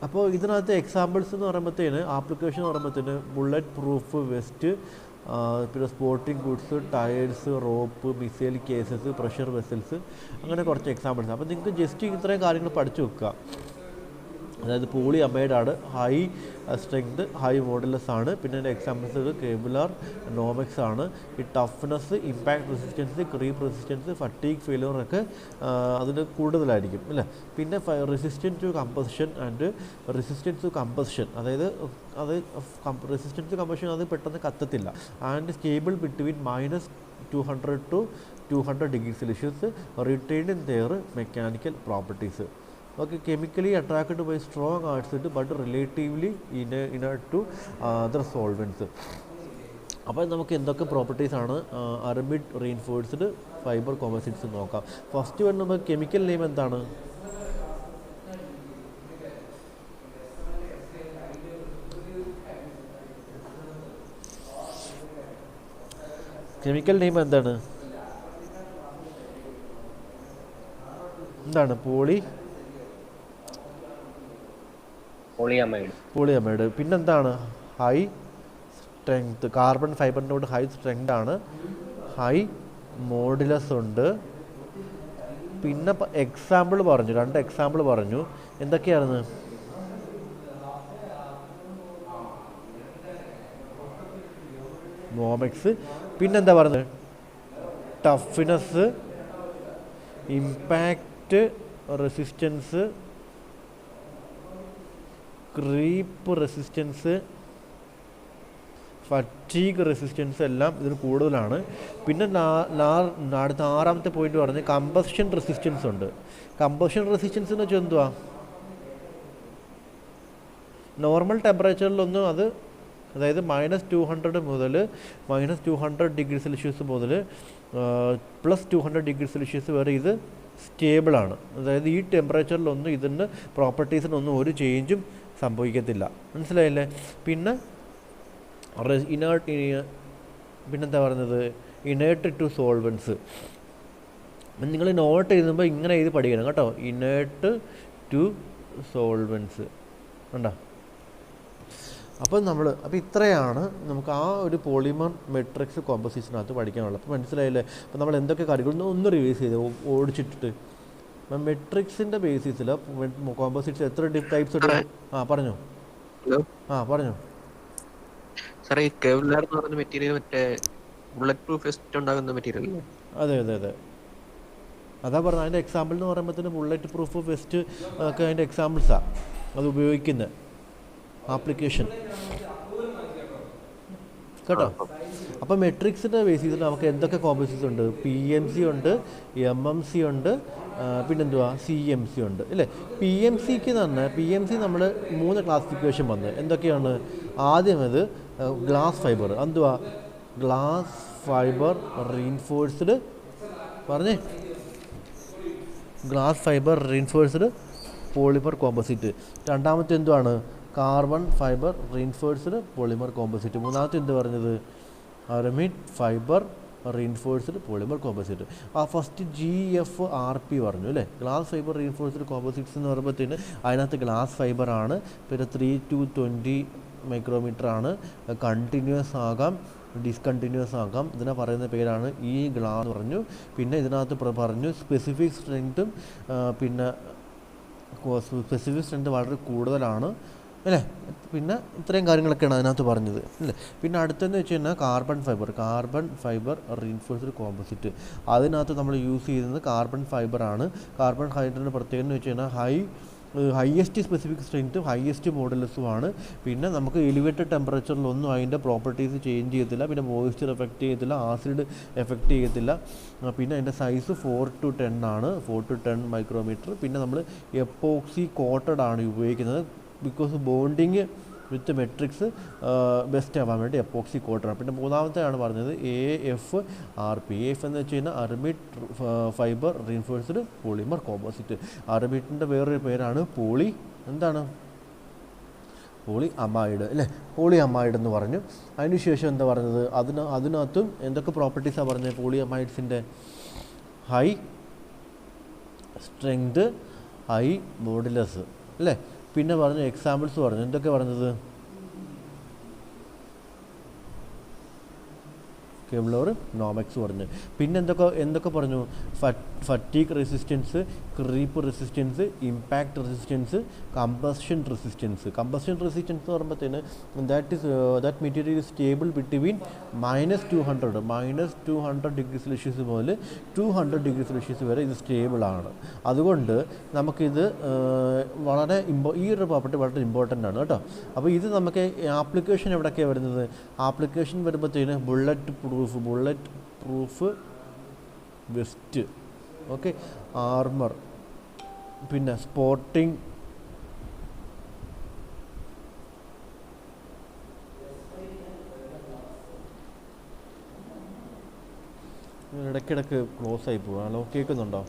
അപ്പോൾ ഇതിനകത്ത് എക്സാമ്പിൾസ് എന്ന് പറയുമ്പോഴത്തേന് ആപ്ലിക്കേഷൻ എന്ന് പറയുമ്പോഴത്തേന് ബുള്ളറ്റ് പ്രൂഫ് വെസ്റ്റ്, പിന്നെ sporting goods, tyres, rope, missile cases, pressure vessels, അങ്ങനെ കുറച്ച് എക്സാമ്പിൾസ്. അപ്പോൾ നിങ്ങൾക്ക് ജസ്റ്റ് ഇത്രയും കാര്യങ്ങൾ പഠിച്ചു വെക്കുക. അതായത് പോളി അമൈഡാണ്, ഹൈ സ്ട്രെങ്ത് ഹൈ മോഡുലസ് ആണ്. പിന്നെ അതിൻ്റെ എക്സാമ്പിൾസ് കെവ്ലർ, നോമെക്സ് ആണ്. ഈ toughness, impact resistance, creep resistance, fatigue failure ഒക്കെ അതിന് കൂടുതലായിരിക്കും അല്ലേ. പിന്നെ resistance to combustion and resistance to combustion, അതായത് അത് റെസിസ്റ്റൻസ് ടു കമ്പഷൻ അത് പെട്ടെന്ന് കത്തത്തില്ല. And stable between -200 to 200 degrees Celsius, retained in their mechanical properties. Okay, chemically attracted by strong acid but relatively inert to other solvents. അപ്പോൾ നമുക്ക് എന്തൊക്കെ properties ആണ് aramid reinforced fibre composites നോക്കാം. First one നമുക്ക് chemical name എന്താണ്? Chemical name എന്താണ്? Polyamide. പിന്നെന്താണ്? High strength. Carbon ഫൈബറിനോട് ഹൈ സ്ട്രെങ്ത് ആണ്, ഹൈ മോഡുലസ് ഉണ്ട്. പിന്നെ എക്സാമ്പിൾ പറഞ്ഞു, 2 എക്സാമ്പിൾ പറഞ്ഞു. എന്തൊക്കെയാണെന്ന്? നോമെക്സ്. പിന്നെന്താ പറഞ്ഞത്? Toughness, impact resistance, creep resistance, fatigue resistance എല്ലാം ഇതിന് കൂടുതലാണ്. പിന്നെ അടുത്ത 6ാമത്തെ പോയിന്റ് പറഞ്ഞ് കമ്പഷൻ റെസിസ്റ്റൻസ് ഉണ്ട്. കമ്പഷൻ റെസിസ്റ്റൻസ് എന്ന് വെച്ചാൽ എന്തുവാ? നോർമൽ ടെമ്പറേച്ചറിലൊന്നും അത്, അതായത് -200 മുതൽ -200 ഡിഗ്രി സെൽഷ്യസ് മുതൽ +200 ഡിഗ്രി സെൽഷ്യസ് വരെ ഇത് സ്റ്റേബിളാണ്. അതായത് ഈ ടെമ്പറേച്ചറിലൊന്നും ഇതിൻ്റെ പ്രോപ്പർട്ടീസിനൊന്നും ഒരു ചേഞ്ചും സംഭവിക്കത്തില്ല. മനസ്സിലായില്ലേ? പിന്നെ പിന്നെന്താ പറഞ്ഞത്? Inert to solvents. നിങ്ങൾ നോട്ട് എഴുതുമ്പോൾ ഇങ്ങനെ എഴുതി പഠിക്കണം കേട്ടോ. ഇനേർട്ട് ടു സോൾവൻസ് ഉണ്ടോ? അപ്പോൾ ഇത്രയാണ് നമുക്ക് ആ ഒരു പോളിമർ മെട്രിക്സ് കോമ്പോസിഷനകത്ത് പഠിക്കാനുള്ളത്. അപ്പോൾ മനസ്സിലായില്ലേ? അപ്പോൾ നമ്മൾ എന്തൊക്കെ കാര്യങ്ങൾ ഒന്ന് റിവൈസ് ചെയ്ത് ഓടിച്ചിട്ടിട്ട് മെട്രിക്സിൻ്റെ ബേസിസിൽ കോമ്പോസിറ്റ്സ് എത്ര ടൈപ്സ് ഉണ്ട്? പറഞ്ഞോ. പറഞ്ഞോ സാറേ. ഈ കെവ്ലർ എന്ന് പറയുന്ന മെറ്റീരിയൽ മറ്റേ ബുള്ളറ്റ് പ്രൂഫ് വെസ്റ്റ് ഉണ്ടാകുന്ന മെറ്റീരിയൽ. അതെ. അതാ പറഞ്ഞത്. അതിൻ്റെ എക്സാമ്പിൾ എന്ന് പറയുമ്പോഴത്തേന് ബുള്ളറ്റ് പ്രൂഫ് വെസ്റ്റ് ഒക്കെ അതിൻ്റെ എക്സാമ്പിൾസാണ് അത് ഉപയോഗിക്കുന്ന ആപ്ലിക്കേഷൻ കേട്ടോ. അപ്പോൾ മെട്രിക്സിൻ്റെ ബേസിസിൽ നമുക്ക് എന്തൊക്കെ കോമ്പോസിറ്റ്സ് ഉണ്ട്? PMC ഉണ്ട്, MMC ഉണ്ട്, പിന്നെന്തുവാ CMC ഉണ്ട് അല്ലേ. PMCക്ക് തന്നെ നമ്മൾ 3 ക്ലാസിഫിക്കേഷൻ വന്ന് എന്തൊക്കെയാണ്? ആദ്യം അത് ഗ്ലാസ് ഫൈബർ. എന്തുവാ? ഗ്ലാസ് ഫൈബർ റീൻഫോഴ്സ്ഡ് പറഞ്ഞേ. Glass fibre reinforced polymer composite. രണ്ടാമത്തെ എന്തുവാണ്? Carbon fibre reinforced polymer composite. മൂന്നാമത്തെ എന്ത് പറഞ്ഞത്? Aramid fibre reinforced polymer composite. First GFRP പറഞ്ഞു അല്ലേ. ഗ്ലാസ് ഫൈബർ റീൻഫോഴ്സ്ഡ് കോമ്പോസിറ്റ്സ് എന്ന് പറയുമ്പോഴത്തേന് അതിനകത്ത് ഗ്ലാസ് ഫൈബറാണ്. പിന്നെ 3 to 20 മൈക്രോമീറ്റർ ആണ്. കണ്ടിന്യൂസ് ആകാം, ഡിസ്കണ്ടിന്യൂസ് ആക്കാം. ഇതിനെ പറയുന്ന പേരാണ് ഈ ഗ്ലാസ് എന്ന് പറഞ്ഞു. പിന്നെ ഇതിനകത്ത് പറഞ്ഞു സ്പെസിഫിക് സ്ട്രെങ്ത്തും പിന്നെ സ്പെസിഫിക് സ്ട്രെങ്ത് വളരെ കൂടുതലാണ് അല്ലേ. പിന്നെ ഇത്രയും കാര്യങ്ങളൊക്കെയാണ് അതിനകത്ത് പറഞ്ഞത് അല്ലേ. പിന്നെ അടുത്തെന്ന് വെച്ച് കഴിഞ്ഞാൽ കാർബൺ ഫൈബർ റീൻഫോഴ്സ്ഡ് കോമ്പോസിറ്റ്. അതിനകത്ത് നമ്മൾ യൂസ് ചെയ്യുന്നത് കാർബൺ ഫൈബറാണ്. കാർബൺ ഫൈബറിൻ്റെ പ്രത്യേകത എന്ന് വെച്ച് കഴിഞ്ഞാൽ ഹയസ്റ്റ് സ്പെസിഫിക് സ്ട്രെങ്ത്തും ഹയസ്റ്റ് മോഡുലസുമാണ്. പിന്നെ നമുക്ക് എലിവേറ്റഡ് ടെമ്പറേച്ചറിലൊന്നും അതിൻ്റെ പ്രോപ്പർട്ടീസ് ചേഞ്ച് ചെയ്യത്തില്ല. പിന്നെ മോയ്സ്ചർ എഫക്റ്റ് ചെയ്യത്തില്ല, ആസിഡ് എഫക്റ്റ് ചെയ്യത്തില്ല. പിന്നെ അതിൻ്റെ സൈസ് 4 to 10 ആണ്, 4 to 10 മൈക്രോമീറ്റർ. പിന്നെ നമ്മൾ എപ്പോക്സി കോട്ടഡ് ആണ് ഉപയോഗിക്കുന്നത്. Because bonding with matrix best ആവാൻ വേണ്ടി എപ്പോക്സി കോട്ടറാണ്. പിന്നെ മൂന്നാമത്തെയാണ് പറഞ്ഞത് AFRP. AF എന്ന് വെച്ച് കഴിഞ്ഞാൽ aramid fibre reinforced polymer composite. അർമിഡിൻ്റെ വേറൊരു പേരാണ് പോളി അമൈഡ് അല്ലേ, പോളി അമൈഡ് എന്ന് പറഞ്ഞു. അതിനുശേഷം എന്താ പറഞ്ഞത്, അതിനകത്തും എന്തൊക്കെ പ്രോപ്പർട്ടീസാണ് പറഞ്ഞത് പോളി അമൈഡ്സിൻ്റെ? ഹൈ സ്ട്രെങ്ത്, ഹൈ മോഡുലസ് അല്ലേ. പിന്നെ പറഞ്ഞു എക്സാമ്പിൾസ് പറഞ്ഞു. എന്തൊക്കെ പറഞ്ഞത്? കെവ്ലർ, നോമെക്സ് പറഞ്ഞു. പിന്നെ എന്തൊക്കെ പറഞ്ഞു? Fatigue resistance, creep resistance, impact resistance, combustion resistance എന്ന് പറയുമ്പോഴത്തേന് that material is stable between -200 degree Celsius മുതൽ 200 ഡിഗ്രി സെൽഷ്യസ് വരെ ഇത് സ്റ്റേബിളാണ്. അതുകൊണ്ട് നമുക്കിത് വളരെ ഈ ഒരു പ്രോപ്പർട്ടി വളരെ ഇമ്പോർട്ടൻ്റ് ആണ് കേട്ടോ. അപ്പോൾ ഇത് നമുക്ക് ആപ്ലിക്കേഷൻ എവിടെയൊക്കെയാണ് വരുന്നത്? ആപ്ലിക്കേഷൻ വരുമ്പോഴത്തേന് bullet proof west, okay, armour, പിന്നെ സ്പോർട്ടിംഗ്, ഇടയ്ക്കിടയ്ക്ക് ക്ലോസ് ആയി പോവാ. ഹലോ, കേൾക്കുന്നുണ്ടോ?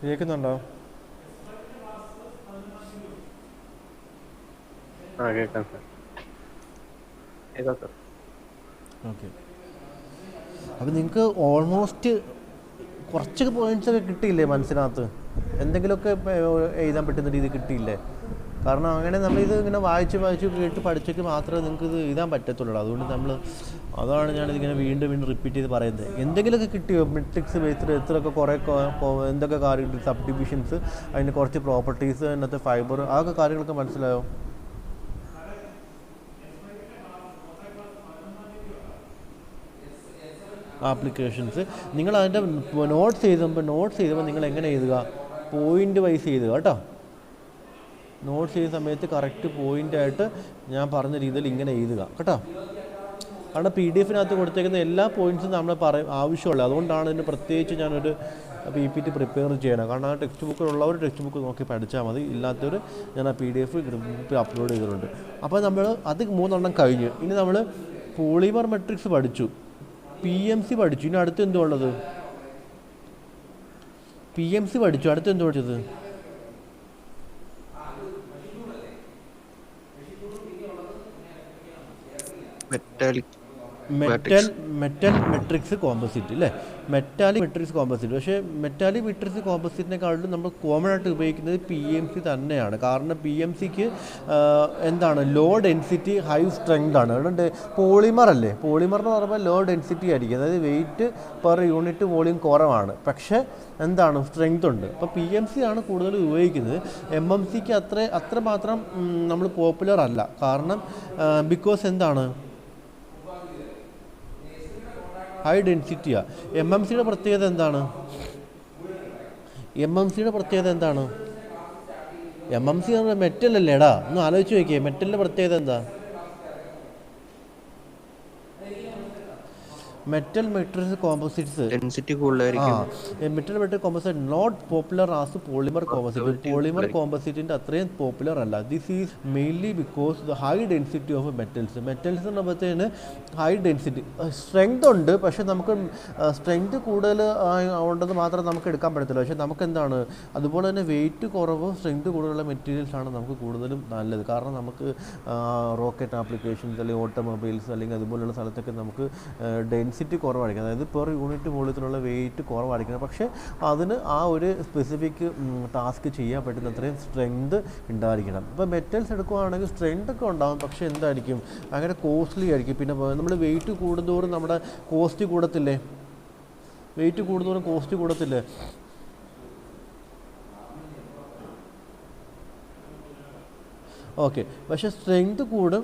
കേൾക്കുന്നുണ്ടോ? കേൾക്കാം സർ. ഓക്കെ. അപ്പം നിങ്ങൾക്ക് ഓൾമോസ്റ്റ് കുറച്ചൊക്കെ പോയിൻറ്റ്സൊക്കെ കിട്ടിയില്ലേ മനസ്സിനകത്ത്? എന്തെങ്കിലുമൊക്കെ എഴുതാൻ പറ്റുന്ന രീതി കിട്ടിയില്ലേ? കാരണം അങ്ങനെ നമ്മളിത് ഇങ്ങനെ വായിച്ച് കേട്ട് പഠിച്ചൊക്കെ മാത്രമേ നിങ്ങൾക്ക് ഇത് എഴുതാൻ പറ്റത്തുള്ളൂ. അതുകൊണ്ട് അതാണ് ഞാനിതിങ്ങനെ വീണ്ടും റിപ്പീറ്റ് ചെയ്ത് പറയുന്നത്. എന്തെങ്കിലുമൊക്കെ കിട്ടിയോ? മെട്രിക്സ് ബേസ്ഡ് എത്രയൊക്കെ കുറേ എന്തൊക്കെ കാര്യങ്ങൾ, സബ് ഡിവിഷൻസ്, അതിന് കുറച്ച് പ്രോപ്പർട്ടീസ്, അതിനകത്ത് ഫൈബർ, അതൊക്കെ കാര്യങ്ങളൊക്കെ മനസ്സിലായോ? ആപ്ലിക്കേഷൻസ് നിങ്ങൾ അതിൻ്റെ നോട്ട്സ് എഴുതുമ്പോൾ നിങ്ങൾ എങ്ങനെ എഴുതുക? പോയിൻ്റ് വൈസ് എഴുതുക കേട്ടോ. നോട്ട്സ് ചെയ്യുന്ന സമയത്ത് കറക്റ്റ് പോയിൻ്റായിട്ട് ഞാൻ പറഞ്ഞ രീതിയിൽ ഇങ്ങനെ എഴുതുക കേട്ടോ. കാരണം PDF കൊടുത്തേക്കുന്ന എല്ലാ പോയിൻറ്റ്സും നമ്മൾ ആവശ്യമുള്ളത്. അതുകൊണ്ടാണ് ഇതിന് പ്രത്യേകിച്ച് ഞാനൊരു PPT പ്രിപ്പയർ ചെയ്യണം. കാരണം ആ ടെക്സ്റ്റ് ബുക്കിലുള്ളവർ ടെക്സ്റ്റ് ബുക്ക് നോക്കി പഠിച്ചാൽ മതി. ഇല്ലാത്തവർ ഞാൻ ആ PDF ഗ്രൂപ്പിൽ അപ്ലോഡ് ചെയ്തിട്ടുണ്ട്. അപ്പോൾ നമ്മൾ അത് 3 കഴിഞ്ഞു. ഇനി നമ്മൾ പോളിമർ മെട്രിക്സ് പഠിച്ചു, PMC പഠിച്ചു. ഇനി അടുത്ത് എന്തുള്ളത്? PMC പഠിച്ചു. അടുത്ത് എന്ത് പഠിച്ചത്? മെറ്റൽ മെട്രിക്സ് കോമ്പോസിറ്റ് അല്ലേ, മെറ്റാലിക് മെട്രിക്സ് കോമ്പോസിറ്റ്. പക്ഷേ മെറ്റാലിക് മെട്രിക്സ് കോമ്പോസിറ്റിനെക്കാളും നമ്മൾ കോമൺ ആയിട്ട് ഉപയോഗിക്കുന്നത് PMC തന്നെയാണ്. കാരണം PMCക്ക് എന്താണ്, ലോ ഡെൻസിറ്റി ഹൈ സ്ട്രെങ്ത് ആണ്. അതുകൊണ്ട് പോളിമർ അല്ലേ, പോളിമർ എന്ന് പറയുമ്പോൾ ലോ ഡെൻസിറ്റി ആയിരിക്കും, അതായത് വെയിറ്റ് പെർ യൂണിറ്റ് വോളിയം കുറവാണ്, പക്ഷേ എന്താണ്, സ്ട്രെങ്ത് ഉണ്ട്. അപ്പോൾ PMC ആണ് കൂടുതൽ ഉപയോഗിക്കുന്നത്. MMCക്ക് അത്രമാത്രം നമ്മൾ പോപ്പുലർ അല്ല. കാരണം ബിക്കോസ് എന്താണ്, ഹൈ ഡെൻസിറ്റിയാണ്. MMCയുടെ പ്രത്യേകത എന്താണ്? MMC എന്ന് മെറ്റൽ അല്ലേടാ, ഒന്ന് ആലോചിച്ച് നോക്കിയേ. മെറ്റലിൻ്റെ പ്രത്യേകത എന്താ? മെറ്റൽ മെട്രിക്സ് കോമ്പോസിറ്റ്സ് ഡെൻസിറ്റി കൂടുതലായിരിക്കും. Metal metal composite not popular as polymer composite. Polymer കോമ്പോസിറ്റിൻ്റെ അത്രയും പോപ്പുലർ അല്ല. This is mainly because the high density of metals. Metals എന്ന് പറയുമ്പോഴത്തേന് ഹൈ ഡെൻസിറ്റി സ്ട്രെങ്ത് ഉണ്ട്, പക്ഷേ നമുക്ക് സ്ട്രെങ്ത് കൂടുതൽ ഉണ്ടെന്ന് മാത്രം നമുക്ക് എടുക്കാൻ പറ്റത്തില്ല. പക്ഷേ നമുക്ക് എന്താണ് അതുപോലെ തന്നെ വെയിറ്റ് കുറവ് സ്ട്രെങ്ത് കൂടുതലുള്ള മെറ്റീരിയൽസാണ് നമുക്ക് കൂടുതലും നല്ലത്. കാരണം നമുക്ക് റോക്കറ്റ് ആപ്ലിക്കേഷൻസ് അല്ലെങ്കിൽ ഓട്ടോമൊബൈൽസ് അല്ലെങ്കിൽ അതുപോലുള്ള സ്ഥലത്തൊക്കെ നമുക്ക് ഡെൻസിറ്റി കുറവായിരിക്കും, അതായത് പെർ യൂണിറ്റ് വോളിയത്തിലുള്ള വെയിറ്റ് കുറവായിരിക്കണം. പക്ഷേ അതിന് ആ ഒരു സ്പെസിഫിക് ടാസ്ക് ചെയ്യാൻ പറ്റുന്ന അത്രയും സ്ട്രെങ്ത് ഉണ്ടായിരിക്കണം. ഇപ്പോൾ മെറ്റൽസ് എടുക്കുകയാണെങ്കിൽ സ്ട്രെങ്ത് ഒക്കെ ഉണ്ടാകും, പക്ഷേ എന്തായിരിക്കും ഭയങ്കര കോസ്റ്റ്ലി ആയിരിക്കും. പിന്നെ നമ്മൾ വെയിറ്റ് കൂടുന്തോറും നമ്മുടെ കോസ്റ്റ് കൂടത്തില്ലേ, വെയിറ്റ് കൂടുന്തോറും കോസ്റ്റ് കൂടത്തില്ലേ. ഓക്കെ, പക്ഷേ സ്ട്രെങ്ത് കൂടും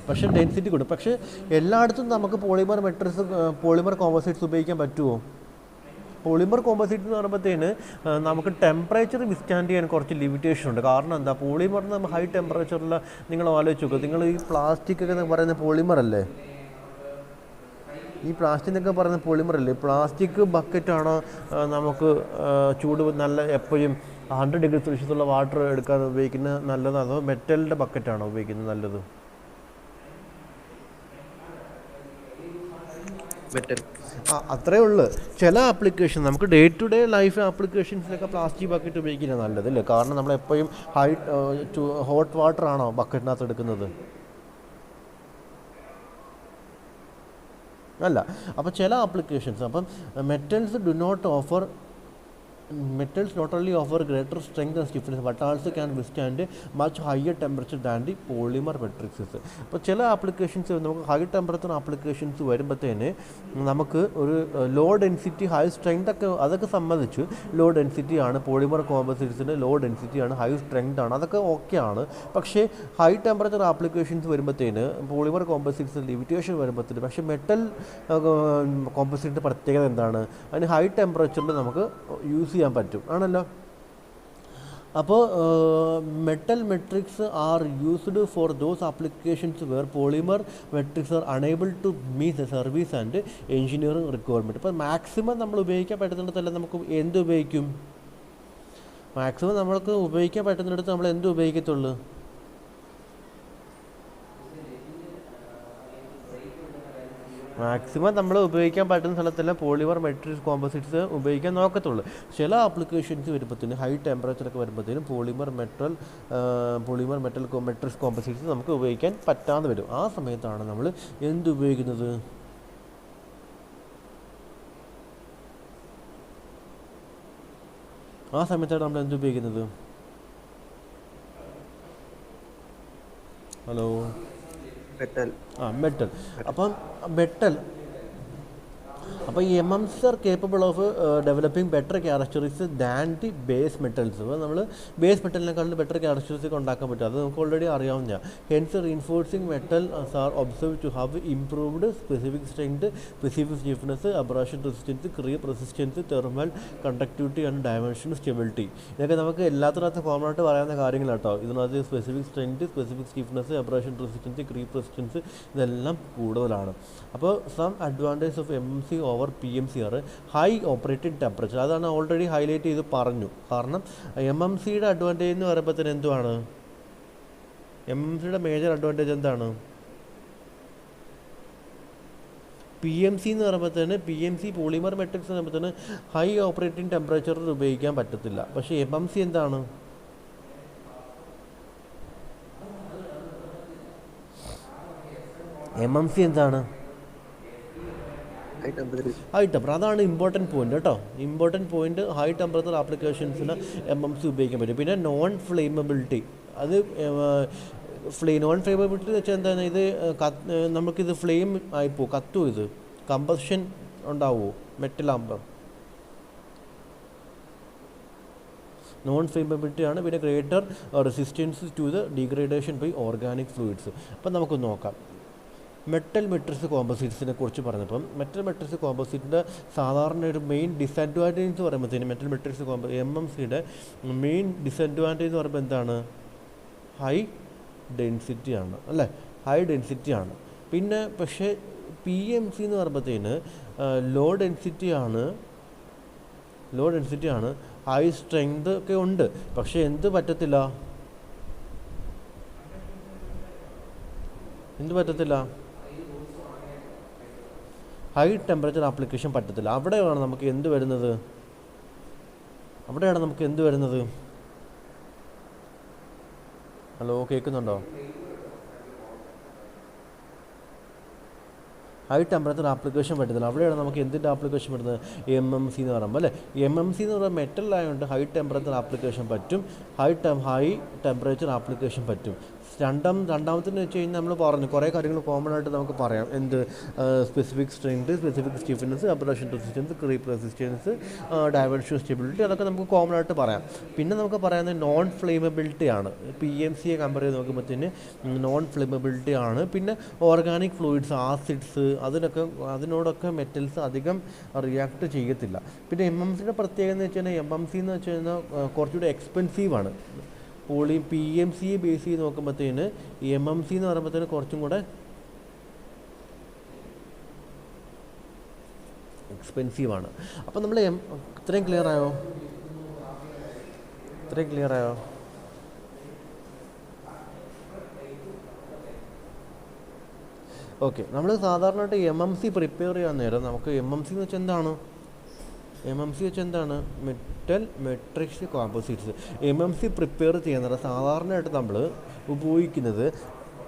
പക്ഷേ ഡെൻസിറ്റി കൂടും. പക്ഷേ എല്ലായിടത്തും നമുക്ക് പോളിമർ മെട്രിക്സ് പോളിമർ കോമ്പോസിറ്റ്സ് ഉപയോഗിക്കാൻ പറ്റുമോ? പോളിമർ കോമ്പോസിറ്റ് എന്ന് പറയുമ്പോഴത്തേന് നമുക്ക് ടെമ്പറേച്ചർ വിസ്റ്റാൻഡ് ചെയ്യാൻ കുറച്ച് ലിമിറ്റേഷൻ ഉണ്ട്. കാരണം എന്താ, പോളിമറിന് നമ്മൾ ഹൈ ടെമ്പറേച്ചറിൽ നിങ്ങൾ ആലോചിച്ച് നോക്കുക. നിങ്ങൾ ഈ പ്ലാസ്റ്റിക് ഒക്കെ പറയുന്ന പോളിമർ അല്ലേ, ഈ പ്ലാസ്റ്റിക് എന്നൊക്കെ പറയുന്ന പോളിമർ അല്ലേ. പ്ലാസ്റ്റിക് ബക്കറ്റാണോ നമുക്ക് ചൂട് നല്ല എപ്പോഴും 100 ഡിഗ്രി സെൽഷ്യസുള്ള വാട്ടർ എടുക്കാൻ ഉപയോഗിക്കുന്നത് നല്ലത്, അതോ മെറ്റലിൻ്റെ ബക്കറ്റാണോ ഉപയോഗിക്കുന്നത് നല്ലത്? മെറ്റൽ. അത്രേ ഉള്ളൂ. ചില ആപ്ലിക്കേഷൻ നമുക്ക് ഡേ ടു ഡേ ലൈഫ് ആപ്ലിക്കേഷൻസിലൊക്കെ പ്ലാസ്റ്റിക് ബക്കറ്റ് ഉപയോഗിക്കുന്നത് നല്ലതല്ലേ. കാരണം നമ്മളെപ്പോഴും ഹോട്ട് വാട്ടർ ആണോ ബക്കറ്റിനകത്ത് എടുക്കുന്നത്? അല്ല. അപ്പോൾ ചില ആപ്ലിക്കേഷൻസ് അപ്പം metals not only offer greater strength and stiffness but also can withstand much higher temperature than the polymer matrices. അപ്പോൾ ചില ആപ്ലിക്കേഷൻസ് നമുക്ക് ഹൈ ടെമ്പറേച്ചർ ആപ്ലിക്കേഷൻസ് വരുമ്പോഴത്തേന് നമുക്ക് ഒരു ലോ ഡെൻസിറ്റി ഹൈ സ്ട്രെങ്ത് ഒക്കെ അതൊക്കെ സംബന്ധിച്ച് ലോ ഡെൻസിറ്റി ആണ് പോളിമർ കോമ്പോസിറ്റ്സിന്, ലോ ഡെൻസിറ്റി ആണ്, ഹൈ സ്ട്രെങ്ത് ആണ്, അതൊക്കെ ഓക്കെയാണ്. പക്ഷേ ഹൈ ടെമ്പറേച്ചർ ആപ്ലിക്കേഷൻസ് വരുമ്പോഴത്തേന് പോളിമർ കോമ്പോസിറ്റ്സ് ലിമിറ്റേഷൻ വരുമ്പോഴത്തേന്, പക്ഷേ മെറ്റൽ കോമ്പോസിറ്റിൻ്റെ പ്രത്യേകത എന്താണ്, അതിന് ഹൈ ടെമ്പറേച്ചറിൽ നമുക്ക് യൂസ് ചെയ്യാൻ പറ്റും ആണല്ലോ. അപ്പോൾ metal matrix are used for those applications where polymer matrix are unable to meet the service and engineering requirement. ഇപ്പോൾ മാക്സിമം നമ്മൾ ഉപയോഗിക്കാൻ പറ്റുന്നിടത്തല്ല നമുക്ക് എന്ത് ഉപയോഗിക്കും, മാക്സിമം നമ്മൾക്ക് ഉപയോഗിക്കാൻ പറ്റുന്നിടത്ത് നമ്മൾ എന്ത് ഉപയോഗിക്കത്തുള്ളൂ? മാക്സിമം നമ്മൾ ഉപയോഗിക്കാൻ പറ്റുന്ന സ്ഥലത്തെല്ലാം പോളിമർ മെട്രിക്സ് കോമ്പോസിറ്റ്സ് ഉപയോഗിക്കാൻ നോക്കത്തുള്ളൂ. ചില ആപ്ലിക്കേഷൻസ് വരുമ്പോഴത്തേനും ഹൈ ടെമ്പറേച്ചറൊക്കെ വരുമ്പോഴത്തേനും പോളിമർ മെറ്റൽ മെട്രിക്സ് കോമ്പോസിറ്റ്സ് നമുക്ക് ഉപയോഗിക്കാൻ പറ്റാതെ വരും. ആ സമയത്താണ് നമ്മൾ എന്തുപയോഗിക്കുന്നത്? ആ സമയത്താണ് നമ്മൾ എന്തുപയോഗിക്കുന്നത്? Hello, metal. അപ്പം മെറ്റൽ അപ്പോൾ ഈ MMs are capable of developing better characteristics than the base metals. അപ്പോൾ നമ്മൾ ബേസ് മെറ്റലിനെക്കാളും ബെറ്റർ ക്യാരക്ടറിസ്റ്റിക്സ് ഉണ്ടാക്കാൻ പറ്റും, അത് നമുക്ക് ഓൾറെഡി അറിയാവുന്ന. Hence reinforcing metal are observe to have improved specific strength, specific stiffness, abrasion resistance, creep resistance, thermal conductivity and dimension stability. ഇതൊക്കെ നമുക്ക് എല്ലാത്തിനകത്ത് കോമൺ ആയിട്ട് പറയാവുന്ന കാര്യങ്ങളാണ് കേട്ടോ. ഇതിനകത്ത് specific strength, specific stiffness, abrasion resistance, creep resistance ഇതെല്ലാം കൂടുതലാണ്. അപ്പോൾ some advantage of MMC over PMC ആണ് ഹൈ ഓപ്പറേറ്റിംഗ് ടെമ്പറേച്ചർ. അതാണ് ഓൾറെഡി ഹൈലൈറ്റ് ചെയ്ത് പറഞ്ഞു. കാരണം MMCയുടെ അഡ്വാൻറ്റേജ് എന്ന് പറയുമ്പോൾ തന്നെ എന്തുവാണ്, MMCയുടെ മേജർ അഡ്വാൻറ്റേജ് എന്താണ്? PMC എന്ന് പറയുമ്പോഴത്തേന് PMC പോളിമർ മെട്രിക്സ് എന്ന് പറയുമ്പോഴത്തേന് ഹൈ ഓപ്പറേറ്റിംഗ് ടെമ്പറേച്ചറിൽ ഉപയോഗിക്കാൻ പറ്റത്തില്ല. പക്ഷേ MMC എന്താണ്? MMC എന്താണ്? High temperature. അതാണ് ഇമ്പോർട്ടൻറ്റ് പോയിന്റ് കേട്ടോ. ഇമ്പോർട്ടൻറ്റ് പോയിന്റ് ഹൈ ടെമ്പറേച്ചർ ആപ്ലിക്കേഷൻസിന് MMC ഉപയോഗിക്കാൻ പറ്റും. പിന്നെ നോൺ ഫ്ലെയിമബിലിറ്റി, അത് നോൺ ഫ്ലെയിമബിലിറ്റി എന്ന് വെച്ചാൽ എന്താണ്, ഇത് നമുക്കിത് ഫ്ലെയിം ആയിപ്പോ കത്തുമോ, ഇത് കമ്പഷൻ ഉണ്ടാവുമോ മെറ്റലാകുമ്പോൾ? നോൺ ഫ്ലെയിമബിലിറ്റി ആണ്. പിന്നെ greater resistance to the degradation by organic fluids. അപ്പം നമുക്ക് നോക്കാം മെറ്റൽ മെട്രിക്സ് കോമ്പോസിറ്റ്സിനെ കുറിച്ച് പറഞ്ഞപ്പം. മെറ്റൽ മെട്രിക്സ് കോമ്പോസിറ്റിൻ്റെ സാധാരണ ഒരു മെയിൻ ഡിസഡ്വാൻറ്റേജ് എന്ന് പറയുമ്പോഴത്തേനും മെറ്റൽ മെട്രിക്സ് MMCയുടെ മെയിൻ ഡിസഡ്വാൻറ്റേജ് എന്ന് പറയുമ്പോൾ എന്താണ്? ഹൈ ഡെൻസിറ്റി ആണ് അല്ലേ, ഹൈ ഡെൻസിറ്റി ആണ്. പിന്നെ പക്ഷേ PMC എന്ന് പറയുമ്പോഴത്തേന് ലോ ഡെൻസിറ്റി ആണ്, ഹൈ സ്ട്രെങ്ത് ഒക്കെ ഉണ്ട്. പക്ഷേ എന്ത് പറ്റത്തില്ല, ഹൈ ടെമ്പറേച്ചർ ആപ്ലിക്കേഷൻ പറ്റത്തില്ല. അവിടെയാണ് നമുക്ക് എന്ത് വരുന്നത്? ഹലോ, കേൾക്കുന്നുണ്ടോ? ഹൈ ടെമ്പറേച്ചർ ആപ്ലിക്കേഷൻ പറ്റത്തില്ല. അവിടെയാണ് നമുക്ക് എന്തിൻ്റെ ആപ്ലിക്കേഷൻ വരുന്നത്? MMC എന്ന് പറയുമ്പോൾ അല്ലേ. MMC എന്ന് പറയുമ്പോൾ മെറ്റലായതുകൊണ്ട് ഹൈ ടെമ്പറേച്ചർ ആപ്ലിക്കേഷൻ പറ്റും, ഹൈ ടെമ്പറേച്ചർ ആപ്ലിക്കേഷൻ പറ്റും. രണ്ടാമത്തെന്ന് വെച്ച് കഴിഞ്ഞാൽ നമ്മൾ പറഞ്ഞു കുറേ കാര്യങ്ങൾ കോമൺ ആയിട്ട് നമുക്ക് പറയാം. എന്ത്? Specific strength, specific stiffness, abrasion resistance, creep resistance, diversion stability, അതൊക്കെ നമുക്ക് കോമൺ ആയിട്ട് പറയാം. പിന്നെ നമുക്ക് പറയുന്നത് നോൺ ഫ്ലെയിമബിലിറ്റി ആണ്. PMCയെ കമ്പയർ ചെയ്ത് നോക്കുമ്പോഴത്തേന് നോൺ ഫ്ലെയിമബിലിറ്റി ആണ്. പിന്നെ ഓർഗാനിക് ഫ്ലൂയിഡ്സ്, ആസിഡ്സ്, അതിനോടൊക്കെ മെറ്റൽസ് അധികം റിയാക്ട് ചെയ്യത്തില്ല. പിന്നെ MMCയുടെ പ്രത്യേകത എന്ന് വെച്ച് കഴിഞ്ഞാൽ MMC എന്ന് വെച്ച് കഴിഞ്ഞാൽ കുറച്ചുകൂടി എക്സ്പെൻസീവാണ്. PMCയെ ബേസ് ചെയ്ത് നോക്കുമ്പോഴത്തേന് MMC എന്ന് പറയുമ്പോഴത്തേന് കുറച്ചും കൂടെ എക്സ്പെൻസീവാണ്. അപ്പം നമ്മൾ ഇത്രയും ക്ലിയർ ആയോ? ഓക്കെ. നമ്മൾ സാധാരണയായിട്ട് MMC പ്രിപ്പയർ ചെയ്യാൻ നേരം നമുക്ക് MMC എന്ന് വെച്ചാൽ എന്താണ്? Metal matrix composites. MMC prepare ചെയ്യുന്നത് സാധാരണയായിട്ട് നമ്മൾ ഉപയോഗിക്കുന്നത്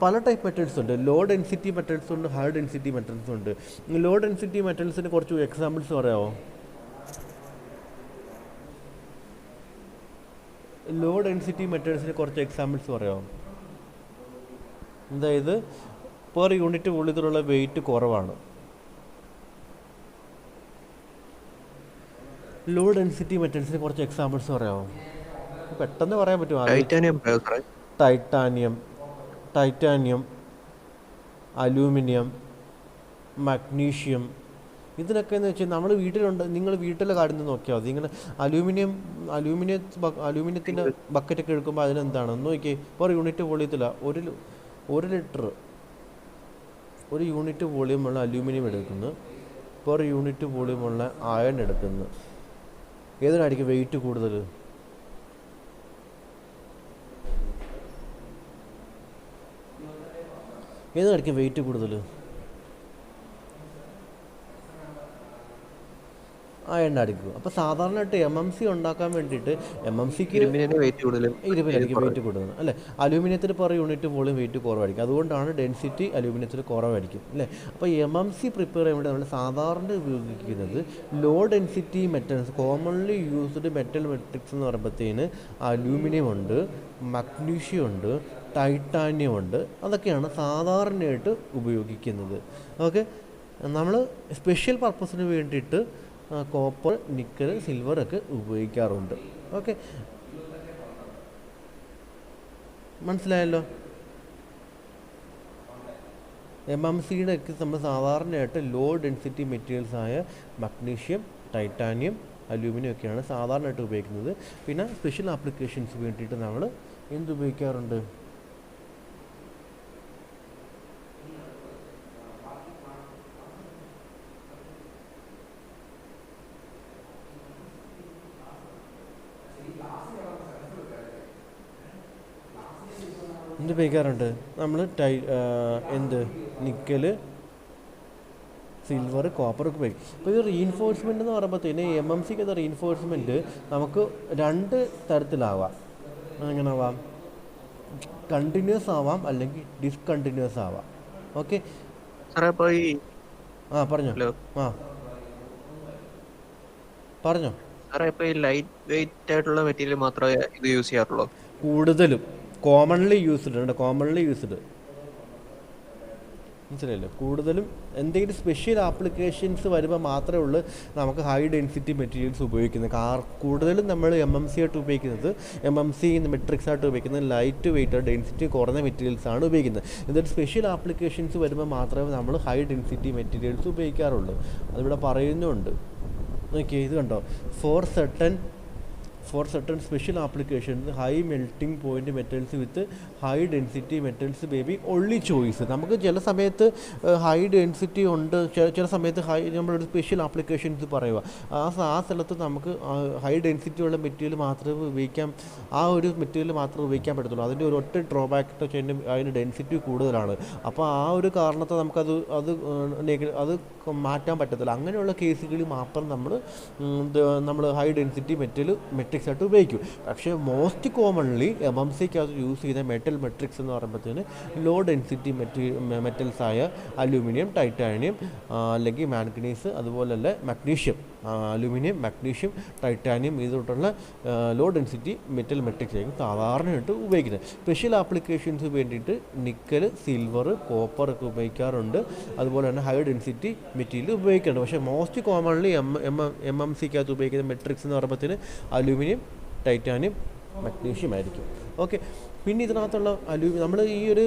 പല ടൈപ്പ് മെറ്റൽസ് ഉണ്ട്. ലോ ഡെൻസിറ്റി മെറ്റൽസ് ഉണ്ട്, ഹൈ ഡെൻസിറ്റി മെറ്റൽസ് ഉണ്ട്. ലോ ഡെൻസിറ്റി മെറ്റൽസിന് കുറച്ച് എക്സാമ്പിൾസ് പറയാമോ? അതായത് പെർ യൂണിറ്റ് വോളിയത്തിലുള്ള വെയിറ്റ് കുറവാണ്. ലോ ഡെൻസിറ്റി മെറ്റൽസിന് കുറച്ച് എക്സാമ്പിൾസ് പറയാമോ? പെട്ടെന്ന് പറയാൻ പറ്റുമോ? Titanium, aluminium, magnesium. ഇതിനൊക്കെ എന്ന് വെച്ചാൽ നമ്മൾ നിങ്ങൾ വീട്ടിലെ കാര്യം നോക്കിയാൽ മതി. ഇങ്ങനെ അലൂമിനിയത്തിൻ്റെ ബക്കറ്റൊക്കെ എടുക്കുമ്പോൾ അതിനെന്താണ് നോക്കിയേ, പെർ യൂണിറ്റ് വോളിയത്തില്ല ഒരു ലിറ്റർ ഒരു യൂണിറ്റ് വോളിയമുള്ള അലൂമിനിയം എടുക്കുന്നു, പെർ യൂണിറ്റ് വോളിയമുള്ള അയൺ എടുക്കുന്നു. ഏതിനായിരിക്കും വെയിറ്റ് കൂടുതൽ? അയണ്ണായിരിക്കും. അപ്പോൾ സാധാരണയായിട്ട് MMC ഉണ്ടാക്കാൻ വേണ്ടിയിട്ട് MMCക്ക് ഇരുമ്പിനായിരിക്കും വെയിറ്റ് കൂടുതൽ അല്ലേ. അലൂമിനിയത്തിന് പെർ യൂണിറ്റ് വോളിയം വെയിറ്റ് കുറവായിരിക്കും. അതുകൊണ്ടാണ് ഡെൻസിറ്റി അലൂമിനിയത്തിൽ കുറവായിരിക്കും അല്ലേ. അപ്പോൾ MMC പ്രിപ്പയർ ചെയ്യാൻ വേണ്ടി നമ്മൾ സാധാരണ ഉപയോഗിക്കുന്നത് low density metals, commonly used metal matrix എന്ന് പറയുമ്പോഴത്തേന് അലൂമിനിയം ഉണ്ട്, മഗ്നീഷ്യം ഉണ്ട്, ടൈറ്റാനിയം ഉണ്ട്. അതൊക്കെയാണ് സാധാരണയായിട്ട് ഉപയോഗിക്കുന്നത്. ഓക്കെ. നമ്മൾ സ്പെഷ്യൽ പർപ്പസിന് വേണ്ടിയിട്ട് കോപ്പർ, നിക്കൽ, സിൽവർ ഒക്കെ ഉപയോഗിക്കാറുണ്ട്. ഓക്കെ, മനസ്സിലായല്ലോ. MMCയുടെ ഒക്കെ നമ്മൾ സാധാരണയായിട്ട് ലോ ഡെൻസിറ്റി മെറ്റീരിയൽസായ മഗ്നീഷ്യം, ടൈറ്റാനിയം, അലൂമിനിയം ഒക്കെയാണ് സാധാരണയായിട്ട് ഉപയോഗിക്കുന്നത്. പിന്നെ സ്പെഷ്യൽ ആപ്ലിക്കേഷൻസ് വേണ്ടിയിട്ട് നമ്മൾ എന്തുപയോഗിക്കാറുണ്ട്? ഉപയോഗിക്കാറുണ്ട് നമ്മൾ നിക്കല്, സിൽവർ, കോപ്പർ ഒക്കെ ഉപയോഗിക്കും. അപ്പോൾ ഇത് റീഇൻഫോഴ്സ്മെൻ്റ് എന്ന് പറയുമ്പോഴത്തേന് MMCക്ക് അത് റീഇൻഫോഴ്സ്മെൻറ്റ് നമുക്ക് രണ്ട് തരത്തിലാവാം. എങ്ങനെ ആവാം? കണ്ടിന്യൂസ് ആവാം, അല്ലെങ്കിൽ ഡിസ്കണ്ടിന്യൂസ് ആവാം. ഓക്കെ, പറഞ്ഞോ. പറഞ്ഞോ. ലൈറ്റ് വെയിറ്റ് ആയിട്ടുള്ള മെറ്റീരിയൽ മാത്രമേ ഇത് യൂസ് ചെയ്യാറുള്ളൂ? കൂടുതലും കോമൺലി യൂസ്ഡ് മനസ്സിലായില്ലേ. കൂടുതലും എന്തെങ്കിലും സ്പെഷ്യൽ ആപ്ലിക്കേഷൻസ് വരുമ്പോൾ മാത്രമേ ഉള്ളൂ നമുക്ക് ഹൈ ഡെൻസിറ്റി മെറ്റീരിയൽസ് ഉപയോഗിക്കുന്നത്. കൂടുതലും നമ്മൾ MMC ആയിട്ട് ഉപയോഗിക്കുന്നത്, MMC മെട്രിക്സ് ആയിട്ട് ഉപയോഗിക്കുന്നത് ലൈറ്റ് വെയിറ്റ്, ഡെൻസിറ്റി കുറഞ്ഞ മെറ്റീരിയൽസാണ് ഉപയോഗിക്കുന്നത്. എന്നിട്ട് സ്പെഷ്യൽ ആപ്ലിക്കേഷൻസ് വരുമ്പോൾ മാത്രമേ നമ്മൾ ഹൈ ഡെൻസിറ്റി മെറ്റീരിയൽസ് ഉപയോഗിക്കാറുള്ളൂ. അതിവിടെ പറയുന്നുണ്ട്. ഓക്കെ, ഇത് കണ്ടോ, four certain special applications high melting point metals with high density metals baby only choice. നമുക്ക് ചില സമയത്ത് ഹൈ ഡെൻസിറ്റി ഉണ്ട്, ചില സമയത്ത് നമ്മളൊരു സ്പെഷ്യൽ ആപ്ലിക്കേഷൻസ് പറയുക, ആ സ്ഥലത്ത് നമുക്ക് ഹൈ ഡെൻസിറ്റി ഉള്ള മെറ്റീരിയൽ മാത്രമേ ഉപയോഗിക്കാൻ, ആ ഒരു മെറ്റീരിയൽ മാത്രമേ ഉപയോഗിക്കാൻ പറ്റത്തുള്ളൂ. അതിൻ്റെ ഒരു ഒറ്റ ഡ്രോബാക്ക് എന്ന് വെച്ചാൽ അതിന് ഡെൻസിറ്റി കൂടുതലാണ്. അപ്പോൾ ആ ഒരു കാരണത്തെ നമുക്കത് അത് മാറ്റാൻ പറ്റത്തില്ല. അങ്ങനെയുള്ള കേസുകളിൽ മാത്രം നമ്മൾ ഹൈ ഡെൻസിറ്റി മെട്രിക്സ് ആയിട്ട് ഉപയോഗിക്കും. പക്ഷേ മോസ്റ്റ് കോമൺലി MMCക്കകത്ത് യൂസ് ചെയ്യുന്ന മെറ്റൽ മെട്രിക്സ് എന്ന് പറയുമ്പോഴത്തേന് ലോ ഡെൻസിറ്റി മെറ്റൽസ് ആയ അലൂമിനിയം, ടൈറ്റാനിയം അല്ലെങ്കിൽ മാംഗനീസ്, അതുപോലെ മഗ്നീഷ്യം, അലൂമിനിയം, മഗ്നീഷ്യം, ടൈറ്റാനിയം ഇതുകൊണ്ടുള്ള ലോ ഡെൻസിറ്റി മെറ്റൽ മെട്രിക്സ് ആയിരിക്കും സാധാരണയായിട്ട് ഉപയോഗിക്കുന്നത്. സ്പെഷ്യൽ ആപ്ലിക്കേഷൻസ് വേണ്ടിയിട്ട് നിക്കൽ, സിൽവർ, കോപ്പർ ഒക്കെ ഉപയോഗിക്കാറുണ്ട്. അതുപോലെ തന്നെ ഹൈ ഡെൻസിറ്റി മെറ്റീരിയൽ ഉപയോഗിക്കുന്നുണ്ട്. പക്ഷേ മോസ്റ്റ് കോമൺലി MMCക്കകത്ത് ഉപയോഗിക്കുന്ന മെട്രിക്സ് എന്ന് പറയുമ്പോഴത്തേന് അലൂമിനിയം, ടൈറ്റാനിയം, മഗ്നീഷ്യം ആയിരിക്കും. ഓക്കെ. പിന്നെ ഇതിനകത്തുള്ള നമ്മൾ ഈ ഒരു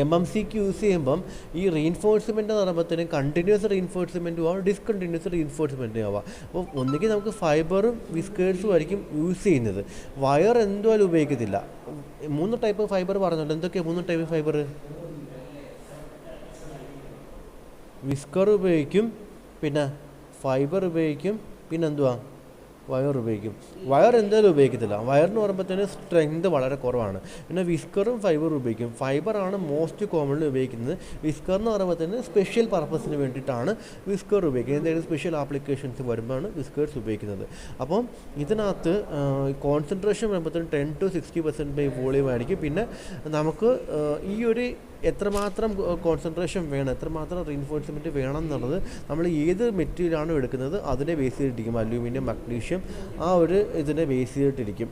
MMCക്ക് യൂസ് ചെയ്യുമ്പം ഈ റീൻഫോഴ്സ്മെൻറ്റ് എന്ന് പറയുമ്പോഴത്തേനും കണ്ടിന്യൂസ് റീൻഫോഴ്സ്മെൻറ്റും ആവാം, ഡിസ്കണ്ടിന്യൂസ് റീൻഫോഴ്സ്മെൻറ്റും ആവാം. അപ്പോൾ ഒന്നുകിൽ നമുക്ക് ഫൈബറും വിസ്കേഴ്സും ആയിരിക്കും യൂസ് ചെയ്യുന്നത്. വയർ എന്തുമായാലും ഉപയോഗിക്കത്തില്ല. 3 ടൈപ്പ് ഫൈബർ പറഞ്ഞല്ലോ. എന്തൊക്കെയാണ് 3 ടൈപ്പ് ഫൈബർ? വിസ്കർ ഉപയോഗിക്കും, പിന്നെ ഫൈബർ ഉപയോഗിക്കും, പിന്നെ എന്തുവാ, വയർ ഉപയോഗിക്കും. വയർ എന്തായാലും ഉപയോഗിക്കത്തില്ല. വയറിന് പറയുമ്പോഴത്തേന് സ്ട്രെങ്ത് വളരെ കുറവാണ്. പിന്നെ വിസ്കറും ഫൈബറും ഉപയോഗിക്കും. ഫൈബറാണ് മോസ്റ്റ് കോമൺലി ഉപയോഗിക്കുന്നത്. വിസ്കർ എന്ന് പറയുമ്പോഴത്തേന് സ്പെഷ്യൽ പർപ്പസിന് വേണ്ടിയിട്ടാണ് വിസ്കർ ഉപയോഗിക്കുന്നത്. എന്തെങ്കിലും സ്പെഷ്യൽ ആപ്ലിക്കേഷൻസ് വരുമ്പോഴാണ് വിസ്കേഴ്സ് ഉപയോഗിക്കുന്നത്. അപ്പം ഇതിനകത്ത് കോൺസെൻട്രേഷൻ വരുമ്പോഴത്തേന് 10 to 60% ബൈ വോളിയം ആയിരിക്കും. പിന്നെ നമുക്ക് ഈ ഒരു എത്രമാത്രം കോൺസെൻട്രേഷൻ വേണം, എത്രമാത്രം റീൻഫോഴ്സ്മെൻറ്റ് വേണം എന്നുള്ളത് നമ്മൾ ഏത് മെറ്റീരിയലാണോ എടുക്കുന്നത് അതിനെ ബേസ് ചെയ്തിട്ടിരിക്കും. അലൂമിനിയം, മഗ്നീഷ്യം ആ ഒരു ഇതിനെ ബേസ് ചെയ്തിട്ടിരിക്കും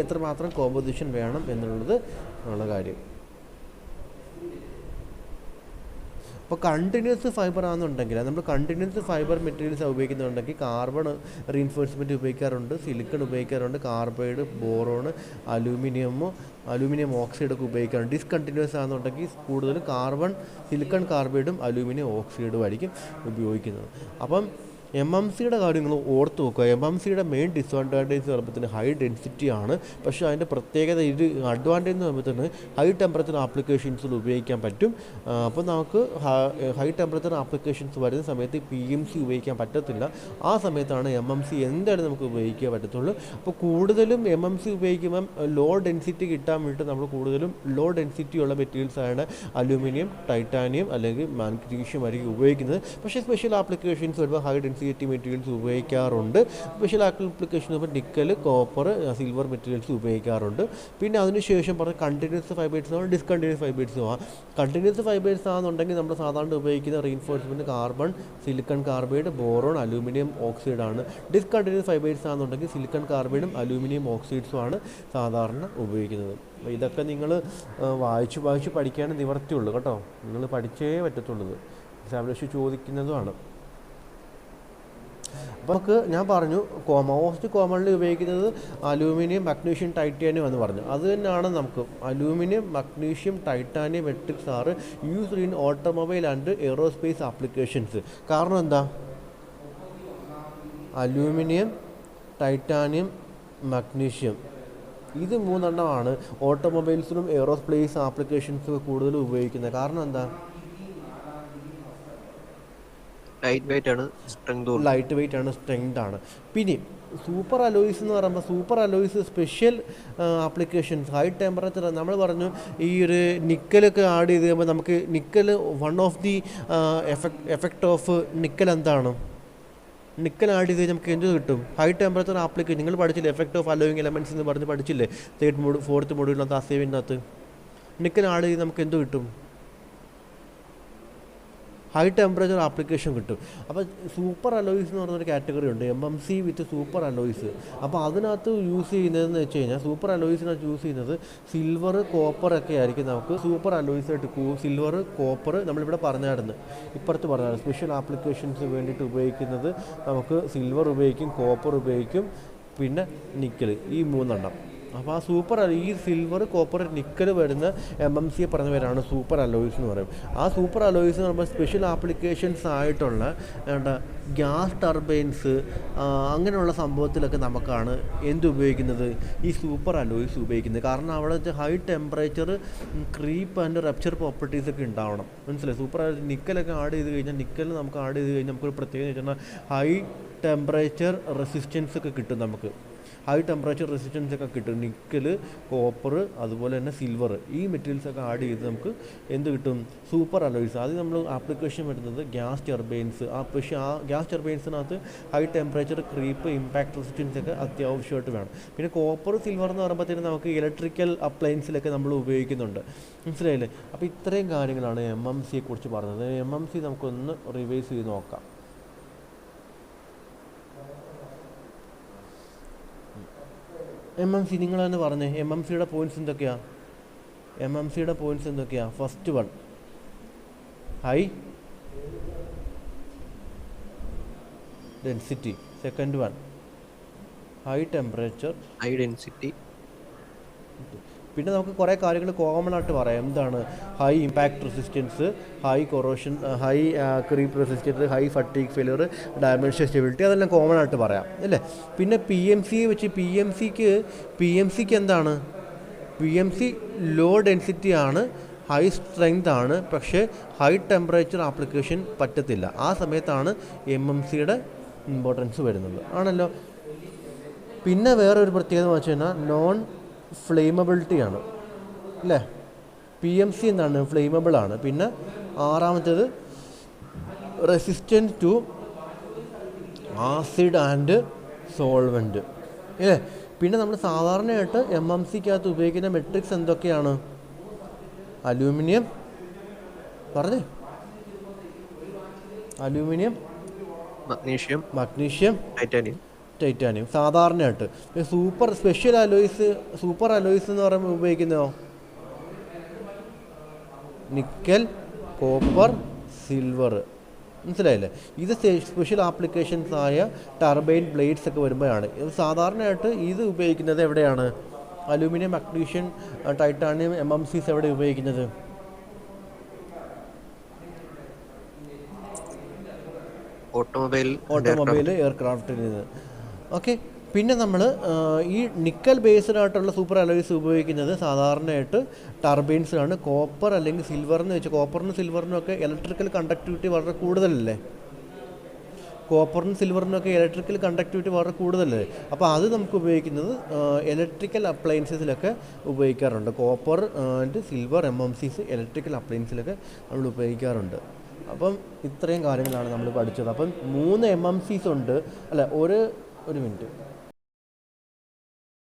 എത്രമാത്രം കോമ്പോസിഷൻ വേണം എന്നുള്ളത് ഉള്ള കാര്യം. അപ്പോൾ കണ്ടിന്യൂസ് ഫൈബർ ആണെന്നുണ്ടെങ്കിൽ നമ്മൾ കണ്ടിന്യൂസ് ഫൈബർ മെറ്റീരിയൽസ് ഉപയോഗിക്കുന്നുണ്ടെങ്കിൽ കാർബൺ റീൻഫോഴ്സ്മെൻറ്റ് ഉപയോഗിക്കാറുണ്ട്, സിലിക്കൺ ഉപയോഗിക്കാറുണ്ട്, കാർബൈഡ്, ബോറോൺ, അലൂമിനിയം ഓക്സൈഡൊക്കെ ഉപയോഗിക്കാറുണ്ട്. ഡിസ്കണ്ടിന്യൂസ് ആണെന്നുണ്ടെങ്കിൽ കൂടുതലും സിലിക്കൺ കാർബൈഡും അലൂമിനിയം ഓക്സൈഡും ആയിരിക്കും ഉപയോഗിക്കുന്നത്. അപ്പം MMCയുടെ കാര്യങ്ങൾ ഓർത്ത് നോക്കുക. MMCയുടെ മെയിൻ ഡിസ്അഡ്വാൻറ്റേജ് പറയുമ്പോഴത്തേന് ഹൈ ഡെൻസിറ്റി ആണ്. പക്ഷേ അതിൻ്റെ പ്രത്യേകത അഡ്വാൻറ്റേജ് എന്ന് പറയുമ്പോഴത്തേന് ഹൈ ടെമ്പറേച്ചർ ആപ്ലിക്കേഷൻസിൽ ഉപയോഗിക്കാൻ പറ്റും. അപ്പോൾ നമുക്ക് ഹൈ ടെമ്പറേച്ചർ ആപ്ലിക്കേഷൻസ് വരുന്ന സമയത്ത് PMC ഉപയോഗിക്കാൻ പറ്റത്തില്ല. ആ സമയത്താണ് MMC എന്തായാലും നമുക്ക് ഉപയോഗിക്കാൻ പറ്റത്തുള്ളൂ. അപ്പോൾ കൂടുതലും MMC ഉപയോഗിക്കുമ്പം ലോ ഡെൻസിറ്റി കിട്ടാൻ വേണ്ടിയിട്ട് നമ്മൾ കൂടുതലും ലോ ഡെൻസിറ്റി ഉള്ള മെറ്റീരിയൽസാണ് അലൂമിനിയം, ടൈറ്റാനിയം അല്ലെങ്കിൽ മാഗ്നീഷ്യം ആയിരിക്കും ഉപയോഗിക്കുന്നത്. പക്ഷേ സ്പെഷ്യൽ ആപ്ലിക്കേഷൻസ് വരുമ്പോൾ ഹൈ ഡെൻസിറ്റി മെറ്റീരിയൽസ് ഉപയോഗിക്കാറുണ്ട്. സ്പെഷ്യൽ ആപ്ലിക്കേഷൻ ഇപ്പോൾ നിക്കൽ, കോപ്പർ, സിൽവർ മെറ്റീരിയൽസ് ഉപയോഗിക്കാറുണ്ട്. പിന്നെ അതിനുശേഷം പറഞ്ഞ കണ്ടിന്യൂസ് ഫൈബേഴ്സ്, ഡിസ്കണ്ടിന്യൂസ് ഫൈബേഴ്സും ആണ്. കണ്ടിന്യൂസ് ഫൈബേഴ്സ് ആണെന്നുണ്ടെങ്കിൽ നമ്മൾ സാധാരണ ഉപയോഗിക്കുന്ന reinforcement carbon, silicon carbide, boron, aluminium oxide ആണ്. ഡിസ്കണ്ടിന്യൂസ് ഫൈബേഴ്സ് ആണെന്നുണ്ടെങ്കിൽ സിലിക്കൺ കാർബൈഡും അലൂമിനിയം ഓക്സൈഡ്സും ആണ് സാധാരണ ഉപയോഗിക്കുന്നത്. അപ്പോൾ ഇതൊക്കെ നിങ്ങൾ വായിച്ച് പഠിക്കാൻ നിവർത്തിയുള്ളൂ കേട്ടോ. നിങ്ങൾ പഠിച്ചേ പറ്റത്തുള്ളൂ. എക്സാമിനേഷൻ ചോദിക്കുന്നതുമാണ്. അപ്പോൾ നമുക്ക് ഞാൻ പറഞ്ഞു മോസ്റ്റ് കോമൺലി ഉപയോഗിക്കുന്നത് അലൂമിനിയം, മഗ്നീഷ്യം, ടൈറ്റാനിയം എന്ന് പറഞ്ഞു. അത് തന്നെയാണ് നമുക്ക് aluminium, magnesium, titanium matrix are used in automobile and aerospace applications. കാരണം എന്താ? അലൂമിനിയം, ടൈറ്റാനിയം, മഗ്നീഷ്യം ഇത് 3 എണ്ണമാണ് ഓട്ടോമൊബൈൽസിലും എയ്റോസ്പേസ് ആപ്ലിക്കേഷൻസും കൂടുതലും ഉപയോഗിക്കുന്നത്. കാരണം എന്താ? ലൈറ്റ് വെയിറ്റ് ആണ്, സ്ട്രെങ്ത് ആണ്. പിന്നെ സൂപ്പർ അലോയ്സ് എന്ന് പറയുമ്പോൾ super alloys special applications high temperature. നമ്മൾ പറഞ്ഞു ഈ ഒരു നിക്കലൊക്കെ ആഡ് ചെയ്ത് കഴിയുമ്പോൾ നമുക്ക് nickel one of the effect of nickel എന്താണ്? നിക്കൽ ആഡ് ചെയ്ത് നമുക്ക് എന്ത് കിട്ടും? High temperature application. നിങ്ങൾ പഠിച്ചില്ലേ എഫക്റ്റ് ഓഫ് അലോയിങ് എലമെൻറ്റ്സ് എന്ന് പറഞ്ഞ് പഠിച്ചില്ലേ 4th മോഡ്യൂളിനകത്ത് അസൈൻമെൻറ്റിനകത്ത്? നിക്കൽ ആഡ് ചെയ്ത് നമുക്ക് എന്ത് കിട്ടും? ഹൈ ടെമ്പറേച്ചർ ആപ്ലിക്കേഷൻ കിട്ടും. അപ്പോൾ സൂപ്പർ അലോയ്സ് എന്ന് പറഞ്ഞൊരു കാറ്റഗറി ഉണ്ട്, MMC വിത്ത് സൂപ്പർ അലോയ്സ്. അപ്പോൾ അതിനകത്ത് യൂസ് ചെയ്യുന്നതെന്ന് വെച്ച് കഴിഞ്ഞാൽ സൂപ്പർ അലോയ്സിനകത്ത് യൂസ് ചെയ്യുന്നത് സിൽവർ, കോപ്പർ ഒക്കെ ആയിരിക്കും. നമുക്ക് സൂപ്പർ അലോയ്സായിട്ട് സിൽവർ, കോപ്പർ നമ്മളിവിടെ പറഞ്ഞായിരുന്നു, ഇപ്പുറത്ത് പറഞ്ഞായിരുന്നു. സ്പെഷ്യൽ ആപ്ലിക്കേഷൻസ് വേണ്ടിയിട്ട് ഉപയോഗിക്കുന്നത് നമുക്ക് സിൽവർ ഉപയോഗിക്കും, കോപ്പർ ഉപയോഗിക്കും, പിന്നെ നിക്കൽ. ഈ 3 എണ്ണം അപ്പോൾ ആ സൂപ്പർ ഈ സിൽവർ കോപ്പർ നിക്കൽ വരുന്ന MMC പറയുന്ന പേരാണ് സൂപ്പർ അലോയ്സ് എന്ന് പറയും. ആ സൂപ്പർ അലോയ്സ് എന്ന് പറയുമ്പോൾ സ്പെഷ്യൽ ആപ്ലിക്കേഷൻസ് ആയിട്ടുള്ള എന്താ ഗ്യാസ് ടർബൈൻസ് അങ്ങനെയുള്ള സംഭവത്തിലൊക്കെ നമുക്കാണ് ഉപയോഗിക്കുന്നത് ഈ സൂപ്പർ അലോയ്സ് ഉപയോഗിക്കുന്നത്. കാരണം അവിടെ high temperature creep and rupture പ്രോപ്പർട്ടീസൊക്കെ ഉണ്ടാവണം. മനസ്സിലായി? സൂപ്പർ നിക്കലൊക്കെ ആഡ് ചെയ്ത് കഴിഞ്ഞാൽ നമുക്ക് ആഡ് ചെയ്ത് കഴിഞ്ഞാൽ നമുക്കൊരു പ്രത്യേകത വെച്ചാൽ ഹൈ ടെമ്പറേച്ചർ റെസിസ്റ്റൻസ് ഒക്കെ കിട്ടും. നമുക്ക് ഹൈ ടെമ്പറേച്ചർ റെസിസ്റ്റൻസ് ഒക്കെ കിട്ടും. നിക്കൽ, കോപ്പർ, അതുപോലെ തന്നെ സിൽവർ, ഈ മെറ്റീരിയൽസൊക്കെ ആഡ് ചെയ്ത് നമുക്ക് കിട്ടും? Super alloys. അത് നമ്മൾ ആപ്ലിക്കേഷൻ വരുന്നത് ഗ്യാസ് ടർബൈൻസ്. പക്ഷേ ആ ഗ്യാസ് ടർബൈൻസിനകത്ത് high temperature creep impact resistance ഒക്കെ അത്യാവശ്യമായിട്ട് വേണം. പിന്നെ കോപ്പർ, സിൽവർ എന്ന് പറയുമ്പോഴത്തേനും നമുക്ക് ഇലക്ട്രിക്കൽ അപ്ലയൻസിലൊക്കെ നമ്മൾ ഉപയോഗിക്കുന്നുണ്ട്. മനസ്സിലായില്ലേ? അപ്പോൾ ഇത്രയും കാര്യങ്ങളാണ് MMC കുറിച്ച് പറഞ്ഞത്. MMC നമുക്കൊന്ന് റിവൈസ് ചെയ്ത് നോക്കാം. MMC നിങ്ങൾ തന്നെ പറഞ്ഞേ, MMCയുടെ പോയിന്റ്സ് എന്തൊക്കെയാണ്? First one high density, second one high temperature, high density. പിന്നെ നമുക്ക് കുറേ കാര്യങ്ങൾ കോമൺ ആയിട്ട് പറയാം. എന്താണ്? High impact resistance, high corrosion, high creep resistance, high fatigue failure, dimension stability, അതെല്ലാം കോമൺ ആയിട്ട് പറയാം അല്ലേ? പിന്നെ PMC വെച്ച് PMCക്ക് എന്താണ്? PMC ലോ ഡെൻസിറ്റി ആണ്, ഹൈ സ്ട്രെങ്ത് ആണ്, പക്ഷേ ഹൈ ടെമ്പറേച്ചർ ആപ്ലിക്കേഷൻ പറ്റത്തില്ല. ആ സമയത്താണ് MMCയുടെ ഇമ്പോർട്ടൻസ് വരുന്നത് ആണല്ലോ. പിന്നെ വേറൊരു പ്രത്യേകത എന്ന് വെച്ച് കഴിഞ്ഞാൽ നോൺ ഫ്ലെയിമബിലിറ്റി ആണ് അല്ലേ? PMC എന്താണ്? ഫ്ലെയിമബിൾ ആണ്. പിന്നെ ആറാമത്തേത് resistant to acid and solvent ഏ. പിന്നെ നമ്മൾ സാധാരണയായിട്ട് MMCക്കകത്ത് ഉപയോഗിക്കുന്ന മെട്രിക്സ് എന്തൊക്കെയാണ്? അലൂമിനിയം, പറഞ്ഞേ, അലൂമിനിയം, മഗ്നീഷ്യം, ടൈറ്റാനിയം സാധാരണയായിട്ട്. സൂപ്പർ അലോയ്സ് എന്ന് പറയുമ്പോൾ ഉപയോഗിക്കുന്നതോ നിക്കൽ, കോപ്പർ, സിൽവർ. മനസ്സിലായില്ലേ? ഇത് സ്പെഷ്യൽ ആപ്ലിക്കേഷൻസ് ആയ ടർബൈൻ ബ്ലേഡ്സ് ഒക്കെ വരുമ്പോഴാണ്. ഇത് സാധാരണയായിട്ട് ഇത് ഉപയോഗിക്കുന്നത് എവിടെയാണ്? അലൂമിനിയം, മഗ്നീഷ്യം, ടൈറ്റാനിയം, MMCs എവിടെ ഉപയോഗിക്കുന്നത്? ഓട്ടോമൊബൈൽ, എയർക്രാഫ്റ്റിൽ നിന്ന്. ഓക്കെ. പിന്നെ നമ്മൾ ഈ നിക്കൽ ബേസ്ഡ് ആയിട്ടുള്ള സൂപ്പർ അലോയ്സ് ഉപയോഗിക്കുന്നത് സാധാരണയായിട്ട് ടർബൈൻസിലാണ്. കോപ്പർ അല്ലെങ്കിൽ സിൽവർ എന്ന് വെച്ചാൽ കോപ്പറിനും സിൽവറിനും ഒക്കെ ഇലക്ട്രിക്കൽ കണ്ടക്ടിവിറ്റി വളരെ കൂടുതലല്ലേ? വളരെ കൂടുതലല്ലേ? അപ്പോൾ അത് നമുക്ക് ഉപയോഗിക്കുന്നത് ഇലക്ട്രിക്കൽ അപ്ലയൻസസിലൊക്കെ ഉപയോഗിക്കാറുണ്ട്. Copper and silver MMCs electrical അപ്ലയൻസിലൊക്കെ നമ്മൾ ഉപയോഗിക്കാറുണ്ട്. അപ്പം ഇത്രയും കാര്യങ്ങളാണ് നമ്മൾ പഠിച്ചത്. അപ്പം 3 MMCs ഉണ്ട് അല്ല, ഒരു മിനിറ്റ്.